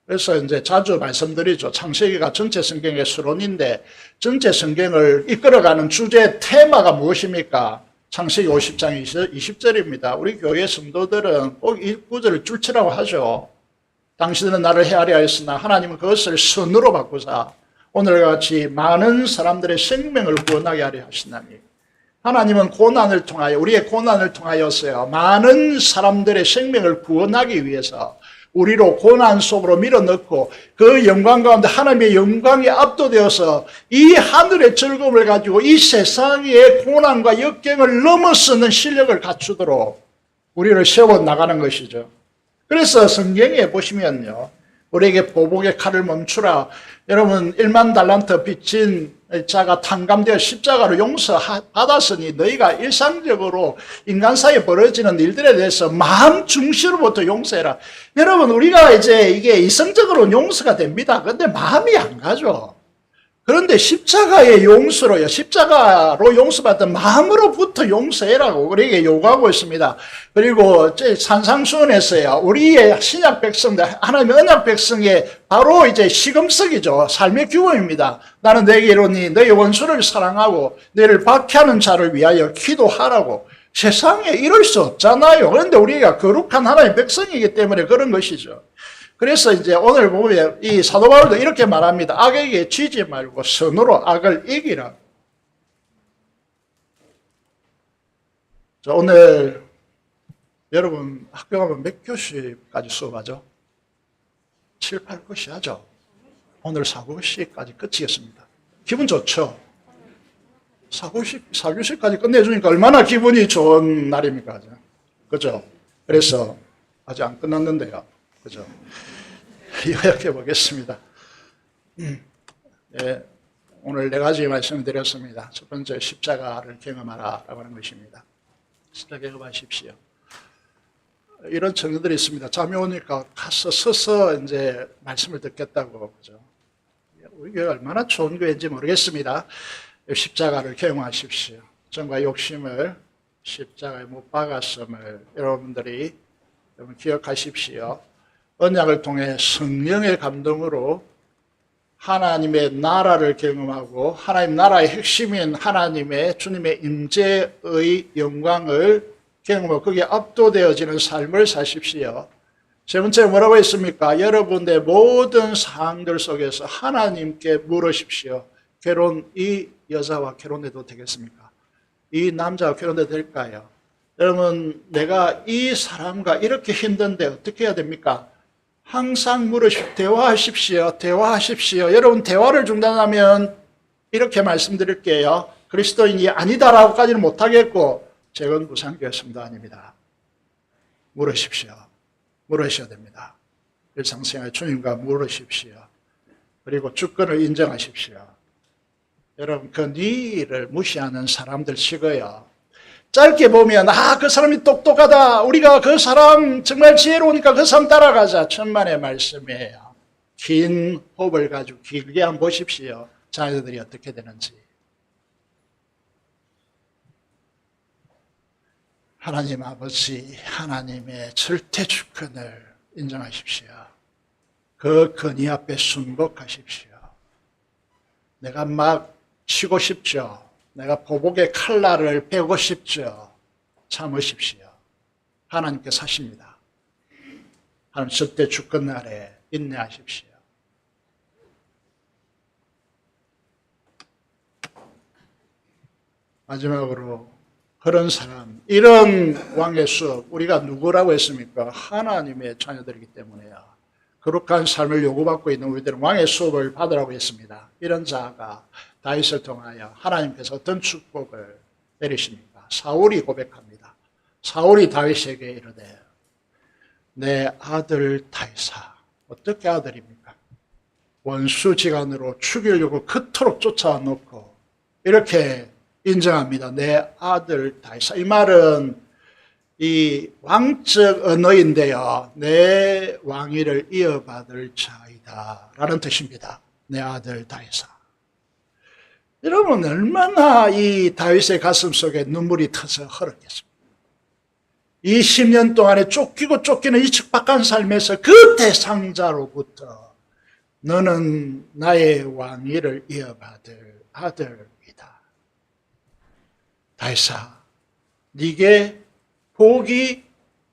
그래서 이제 자주 말씀드리죠. 창세기가 전체 성경의 수론인데 전체 성경을 이끌어가는 주제 테마가 무엇입니까? 창세기 50장 20절입니다. 우리 교회 성도들은 꼭 이 구절을 줄치라고 하죠. 당신들은 나를 헤아려 하였으나 하나님은 그것을 선으로 바꾸사 오늘과 같이 많은 사람들의 생명을 구원하게 하려 하시나니 하나님은 고난을 통하여 우리의 고난을 통하여서요 많은 사람들의 생명을 구원하기 위해서 우리로 고난 속으로 밀어넣고 그 영광 가운데 하나님의 영광이 압도되어서 이 하늘의 즐거움을 가지고 이 세상의 고난과 역경을 넘어서는 실력을 갖추도록 우리를 세워나가는 것이죠. 그래서 성경에 보시면요. 우리에게 보복의 칼을 멈추라. 여러분 1만 달란트 빚진 자가 탕감되어 십자가로 용서받았으니 너희가 일상적으로 인간 사이에 벌어지는 일들에 대해서 마음 중심으로부터 용서해라. 여러분 우리가 이제 이게 이성적으로는 용서가 됩니다. 그런데 마음이 안 가죠. 그런데 십자가의 용서로요. 십자가로 용서받은 마음으로부터 용서해라고 우리에게 요구하고 있습니다. 그리고 산상수훈에서요. 우리의 신약 백성들, 하나님의 언약 백성의 바로 이제 시금석이죠. 삶의 규범입니다. 나는 내게 이르니 너희 원수를 사랑하고 너희를 박해하는 자를 위하여 기도하라고. 세상에 이럴 수 없잖아요. 그런데 우리가 거룩한 하나님의 백성이기 때문에 그런 것이죠. 그래서 이제 오늘 보면 이 사도 바울도 이렇게 말합니다. 악에게 지지 말고 선으로 악을 이기라. 자, 오늘 여러분 학교 가면 몇 교시까지 수업하죠? 7, 8교시 하죠? 오늘 4교시까지 끝이겠습니다. 기분 좋죠? 4교시까지 끝내주니까 얼마나 기분이 좋은 날입니까? 그죠? 그래서 아직 안 끝났는데요. 그죠? 요약해 보겠습니다. 예, 오늘 4가지 말씀을 드렸습니다. 첫 번째, 십자가를 경험하라라고 하는 것입니다. 십자가 경험하십시오. 이런 청년들이 있습니다. 잠이 오니까 가서 서서 이제 말씀을 듣겠다고, 그죠? 이게 얼마나 좋은 교회인지 모르겠습니다. 십자가를 경험하십시오. 정과 욕심을 십자가에 못 박았음을 여러분들이 기억하십시오. 언약을 통해 성령의 감동으로 하나님의 나라를 경험하고 하나님 나라의 핵심인 하나님의 주님의 임재의 영광을 경험하고 거기에 압도되어지는 삶을 사십시오. 세 번째 뭐라고 했습니까? 여러분의 모든 상황들 속에서 하나님께 물으십시오. 결혼, 이 여자와 결혼해도 되겠습니까? 이 남자와 결혼해도 될까요? 여러분, 내가 이 사람과 이렇게 힘든데 어떻게 해야 됩니까? 항상 물으십시오. 대화하십시오. 대화하십시오. 여러분, 대화를 중단하면 이렇게 말씀드릴게요. 그리스도인이 아니다라고까지는 못하겠고, 제건 부산교회 성도 아닙니다. 물으십시오. 물으셔야 됩니다. 일상생활 주님과 물으십시오. 그리고 주권을 인정하십시오. 여러분, 그 니를 무시하는 사람들 치고요. 짧게 보면 그 사람이 똑똑하다. 우리가 그 사람 정말 지혜로우니까 그 사람 따라가자. 천만의 말씀이에요. 긴 호흡을 가지고 길게 한번 보십시오. 자녀들이 어떻게 되는지. 하나님 아버지, 하나님의 절대 주권을 인정하십시오. 그 권위 앞에 순복하십시오. 내가 막 치고 싶죠. 내가 보복의 칼날을 베고 싶죠. 참으십시오. 하나님께 사십니다. 하나님 절대 주권 아래 인내하십시오. 마지막으로 그런 사람, 이런 왕의 수업, 우리가 누구라고 했습니까? 하나님의 자녀들이기 때문에요. 거룩한 삶을 요구받고 있는 우리들은 왕의 수업을 받으라고 했습니다. 이런 자가 다윗을 통하여 하나님께서 어떤 축복을 내리십니까? 사울이 고백합니다. 사울이 다윗에게 이르되 내 아들 다윗아. 어떻게 아들입니까? 원수지간으로 죽이려고 그토록 쫓아놓고 이렇게 인정합니다. 내 아들 다윗아. 이 말은 이 왕적 언어인데요. 내 왕위를 이어받을 자이다 라는 뜻입니다. 내 아들 다윗아. 여러분, 얼마나 이 다윗의 가슴 속에 눈물이 터서 흘렀겠습니까? 20년 동안에 쫓기고 쫓기는 이 척박한 삶에서 그 대상자로부터 너는 나의 왕위를 이어받을 아들이다. 다윗아, 네게 복이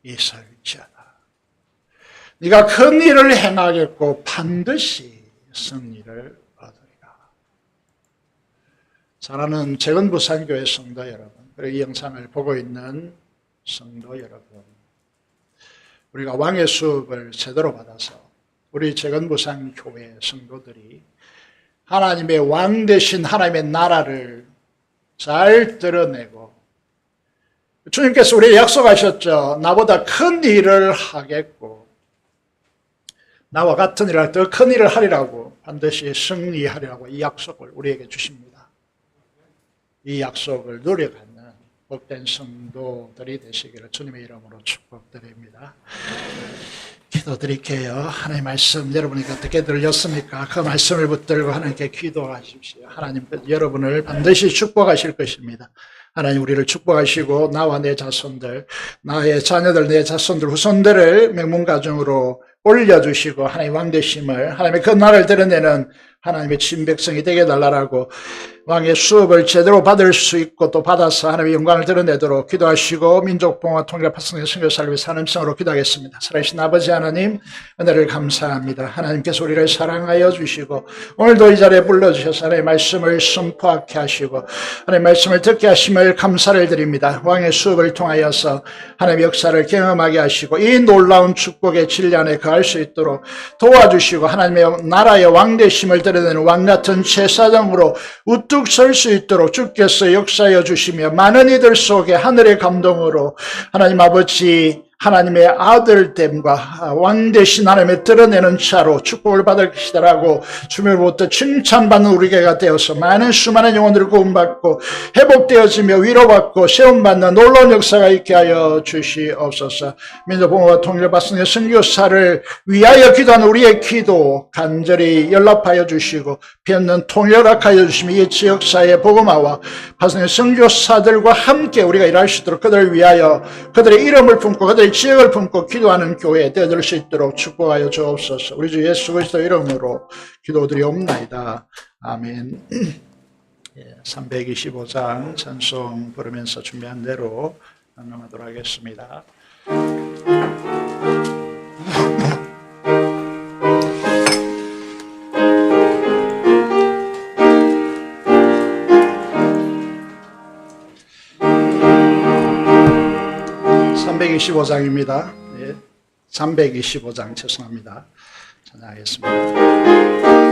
있을지어다. 네가 큰 일을 행하겠고 반드시 승리를 얻으리라. 사랑하는 재건부산교회 성도 여러분, 그리고 이 영상을 보고 있는 성도 여러분, 우리가 왕의 수업을 제대로 받아서 우리 재건부산교회 성도들이 하나님의 왕 되신 하나님의 나라를 잘 드러내고, 주님께서 우리에게 약속하셨죠. 나보다 큰 일을 하겠고 나와 같은 일을 할 더 큰 일을 하리라고, 반드시 승리하리라고 이 약속을 우리에게 주십니다. 이 약속을 누려가는 복된 성도들이 되시기를 주님의 이름으로 축복드립니다. 기도드릴게요. 하나님의 말씀 여러분에게 어떻게 들렸습니까? 그 말씀을 붙들고 하나님께 기도하십시오. 하나님 여러분을 반드시 축복하실 것입니다. 하나님 우리를 축복하시고 나와 내 자손들, 나의 자녀들, 내 자손들, 후손들을 명문가정으로 올려주시고 하나님 왕되심을, 하나님의 그 나라를 드러내는 하나님의 친백성이 되게 해달라고 왕의 수업을 제대로 받을 수 있고 또 받아서 하나님의 영광을 드러내도록 기도하시고 민족 봉화 통일과 파송의 선교사를 위해 사람성으로 기도하겠습니다. 살아계신 아버지 하나님, 은혜를 감사합니다. 하나님께서 우리를 사랑하여 주시고 오늘도 이 자리에 불러주셔서 하나님의 말씀을 선포하게 하시고 하나님의 말씀을 듣게 하심을 감사를 드립니다. 왕의 수업을 통하여서 하나님의 역사를 경험하게 하시고 이 놀라운 축복의 진리 안에 거할 수 있도록 도와주시고 하나님의 나라의 왕되심을 드러내는 왕같은 제사장으로 우뚝 설 수 있도록 주께서 역사하여 주시며 많은 이들 속에 하늘의 감동으로 하나님 아버지 하나님의 아들됨과 왕 되신 하나님의 드러내는 자로 축복을 받을 것이다라고 주님으로부터 칭찬받는 우리 교회가 되어서 많은 수많은 영혼들을 구원받고 회복되어지며 위로받고 세움받는 놀라운 역사가 있게 하여 주시옵소서. 민족봉화와 통일받습니다. 선교사를 위하여 기도하는 우리의 기도 간절히 연락하여 주시고 피없는 통일을 허락하여 주시며 이 지역사회의 복음화와 파송의 선교사들과 함께 우리가 일할 수 있도록 그들을 위하여 그들의 이름을 품고 그들의 지역을 품고 기도하는 교회 되어줄 수 있도록 축복하여 주옵소서. 우리 주 예수 그리스도 이름으로 기도드리옵나이다. 아멘. 325장 찬송 부르면서 준비한 대로 나눠가도록 하겠습니다. (325장입니다) 325장 죄송합니다. 찬양하겠습니다.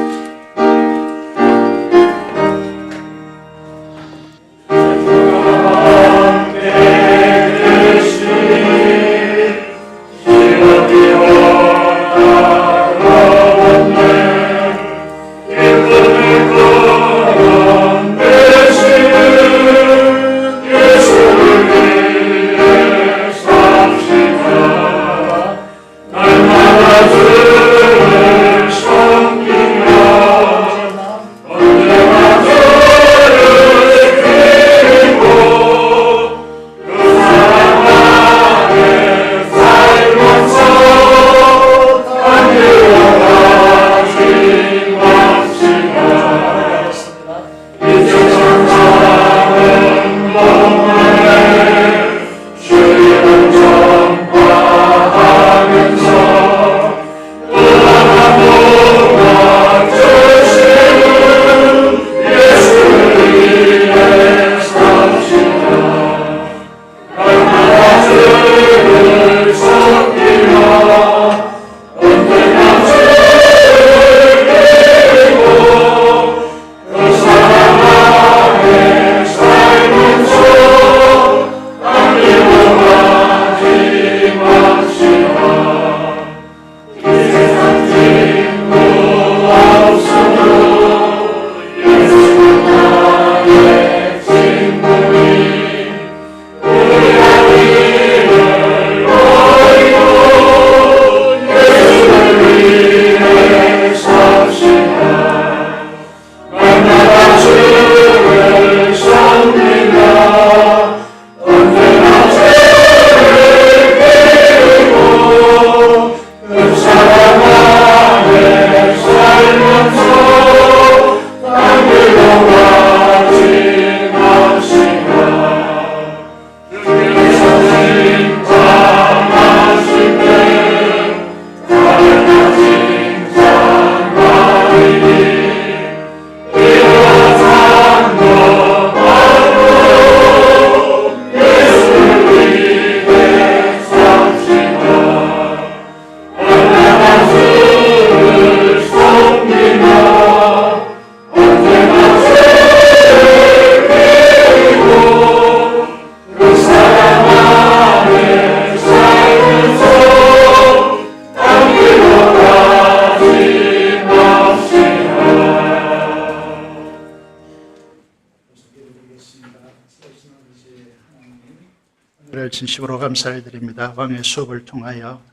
진심으로 감사를 드립니다. 왕의 수업을 통하여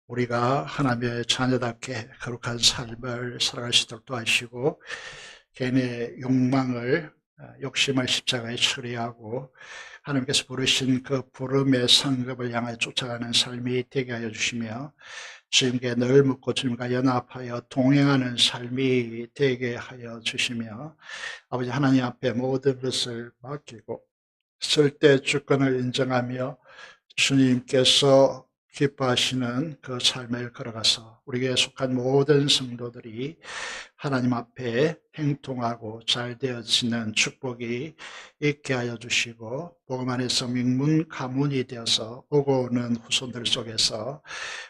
우리가 하나님의 자녀답게 거룩한 삶을 살아갈 수 있도록 도와주시고 개인의 욕망을 욕심을 십자가에 처리하고 하나님께서 부르신 그 부름의 상급을 향해 쫓아가는 삶이 되게 하여 주시며 주님께 늘 묻고 주님과 연합하여 동행하는 삶이 되게 하여 주시며 아버지 하나님 앞에 모든 것을 맡기고 절대 주권을 인정하며 주님께서 기뻐하시는 그 삶을 걸어가서 우리에게 속한 모든 성도들이 하나님 앞에 행통하고 잘 되어지는 축복이 있게 하여 주시고 복음 안에서 명문 가문이 되어서 오고 오는 후손들 속에서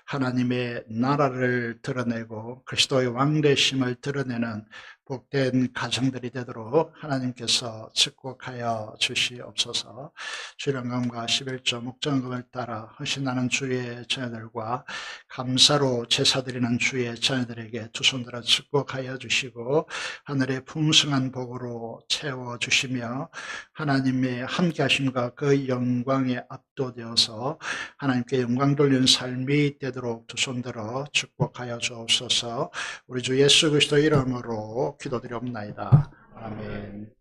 하나님의 나라를 드러내고 그리스도의 왕되심을 드러내는 복된 가정들이 되도록 하나님께서 축복하여 주시옵소서. 주일헌금과 11조 목전금을 따라 헌신하는 주의 자녀들과 감사로 제사드리는 주의 자녀들에게 두 손들어 축복하여 주시고 하늘의 풍성한 복으로 채워주시며 하나님의 함께하심과 그 영광에 압도되어서 하나님께 영광 돌리는 삶이 되도록 두 손들어 축복하여 주옵소서. 우리 주 예수 그리스도 이름으로 기도드리옵나이다. 아멘.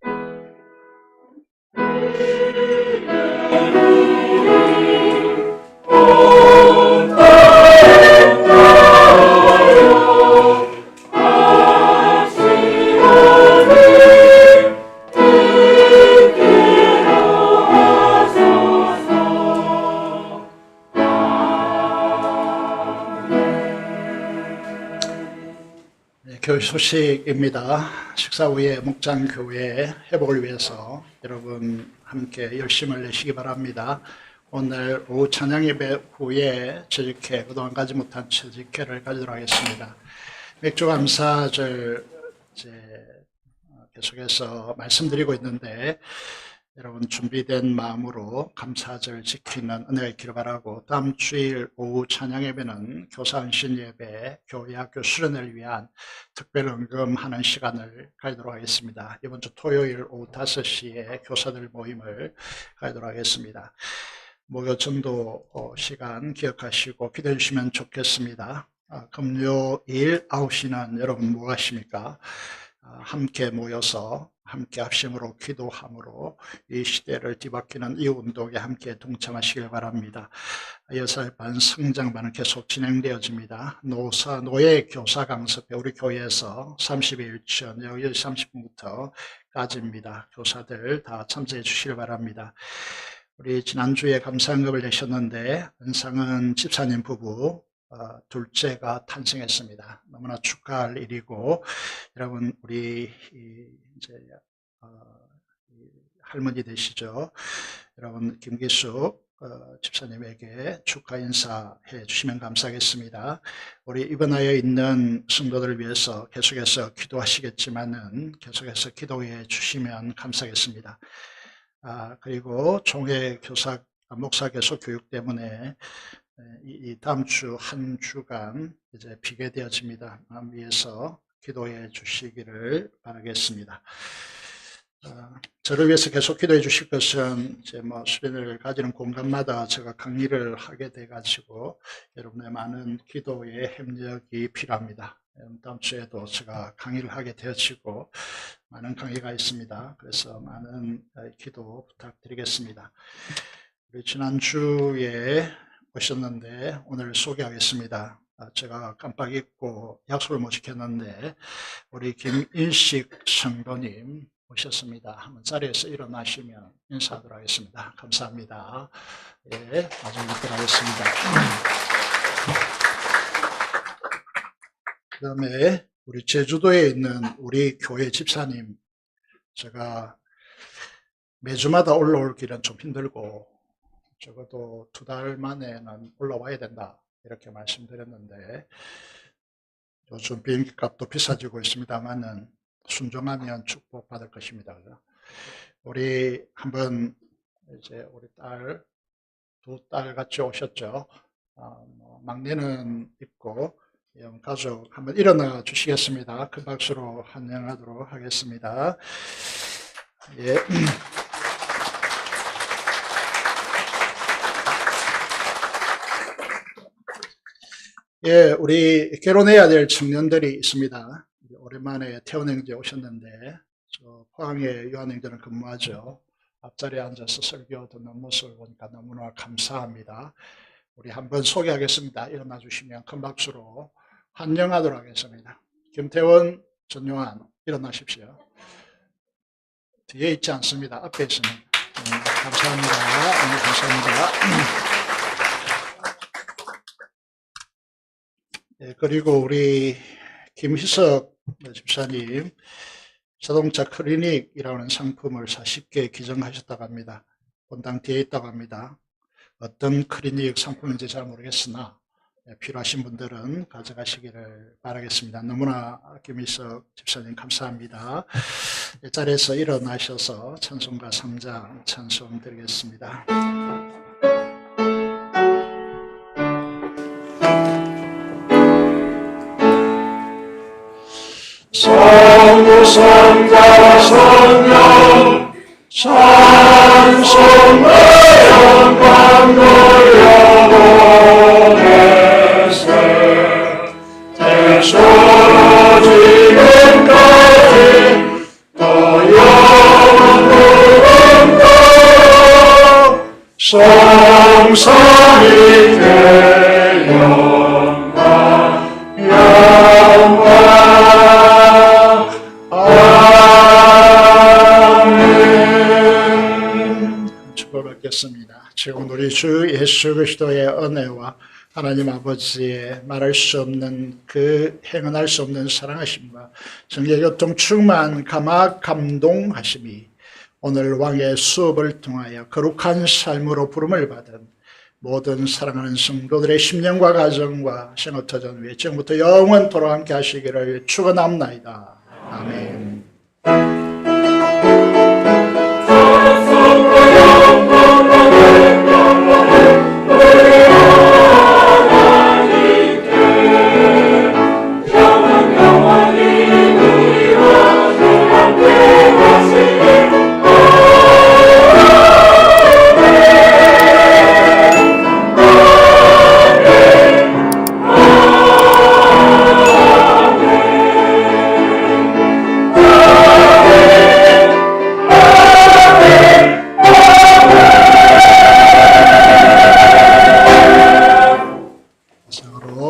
교회 소식입니다. 식사 후에 목장교회 회복을 위해서 여러분 함께 열심을 내시기 바랍니다. 오늘 오후 찬양 예배 후에 채직회, 그동안 가지 못한 채직회를 가지도록 하겠습니다. 맥주 감사절 계속해서 말씀드리고 있는데 여러분 준비된 마음으로 감사절 지키는 은혜가 있기를 바라고 다음 주일 오후 찬양 예배는 교사 헌신 예배, 교회 학교 수련회를 위한 특별 헌금하는 시간을 가지도록 하겠습니다. 이번 주 토요일 오후 5시에 교사들 모임을 가지도록 하겠습니다. 목요 전도 시간 기억하시고 기도해 주시면 좋겠습니다. 금요일 9시는 여러분 뭐 하십니까? 함께 모여서 함께 합심으로 기도함으로 이 시대를 뒤바뀌는 이 운동에 함께 동참하시길 바랍니다. 6살 성장반은 계속 진행되어집니다. 노예 교사 강습회 우리 교회에서 30일전 여기 30분부터까지입니다. 교사들 다 참석해 주시길 바랍니다. 우리 지난주에 감사헌금을 내셨는데 은상은 집사님 부부 둘째가 탄생했습니다. 너무나 축하할 일이고 여러분 우리 이제 할머니 되시죠? 여러분 김기숙 집사님에게 축하 인사해 주시면 감사하겠습니다. 우리 입원하여 있는 성도들을 위해서 계속해서 기도하시겠지만은 계속해서 기도해 주시면 감사하겠습니다. 그리고 총회 교사 목사 계속 교육 때문에 이 다음 주 한 주간 이제 비게 되어집니다. 마음 위해서 기도해 주시기를 바라겠습니다. 저를 위해서 계속 기도해 주실 것은 이제 뭐 수련회를 가지는 공간마다 제가 강의를 하게 돼 가지고 여러분의 많은 기도의 협력이 필요합니다. 다음 주에도 제가 강의를 하게 되어지고 많은 강의가 있습니다. 그래서 많은 기도 부탁드리겠습니다. 우리 지난주에 오셨는데 오늘 소개하겠습니다. 제가 깜빡 잊고 약속을 못 지켰는데 우리 김인식 성도님 오셨습니다. 한번 자리에서 일어나시면 인사하도록 하겠습니다. 감사합니다. 예, 마지막 듣도록 하겠습니다. 그 다음에 우리 제주도에 있는 우리 교회 집사님, 제가 매주마다 올라올 길은 좀 힘들고 적어도 2달 만에는 올라와야 된다 이렇게 말씀드렸는데 요즘 비행기 값도 비싸지고 있습니다만은 순종하면 축복받을 것입니다. 우리 한번 이제 우리 두 딸 같이 오셨죠. 막내는 있고 가족 한번 일어나 주시겠습니다. 큰 박수로 환영하도록 하겠습니다. 예. 예, 우리 결혼해야 될 청년들이 있습니다. 오랜만에 태원행제 오셨는데 포항에 유한행제는 근무하죠. 앞자리에 앉아서 설교 듣는 모습을 보니까 너무나 감사합니다. 우리 한번 소개하겠습니다. 일어나 주시면 큰 박수로 환영하도록 하겠습니다. 김태원, 전용환 일어나십시오. 뒤에 있지 않습니다. 앞에 있습니다. 감사합니다. 감사합니다. 예, 그리고 우리 김희석 집사님 자동차 클리닉이라는 상품을 40개 기증하셨다고 합니다. 본당 뒤에 있다고 합니다. 어떤 클리닉 상품인지 잘 모르겠으나 필요하신 분들은 가져가시기를 바라겠습니다. 너무나 김희석 집사님 감사합니다. 이 자리에서 일어나셔서 찬송가 3장 찬송 드리겠습니다. 성부 성자 성령 찬송과 영광 돌려보내세 대초로 지금까지 또 영원토록 성삼위 의 영광 아멘. 축복받겠습니다. 지금 우리 주 예수 그리스도의 은혜와 하나님 아버지의 말할 수 없는 그 행언할 수 없는 사랑하심과 성령 교통 충만 감동하심이 오늘 왕의 수업을 통하여 거룩한 삶으로 부름을 받은 모든 사랑하는 성도들의 심령과 가정과 생업터전 위에 지금부터 영원토록 함께 하시기를 축원합나이다. 아멘.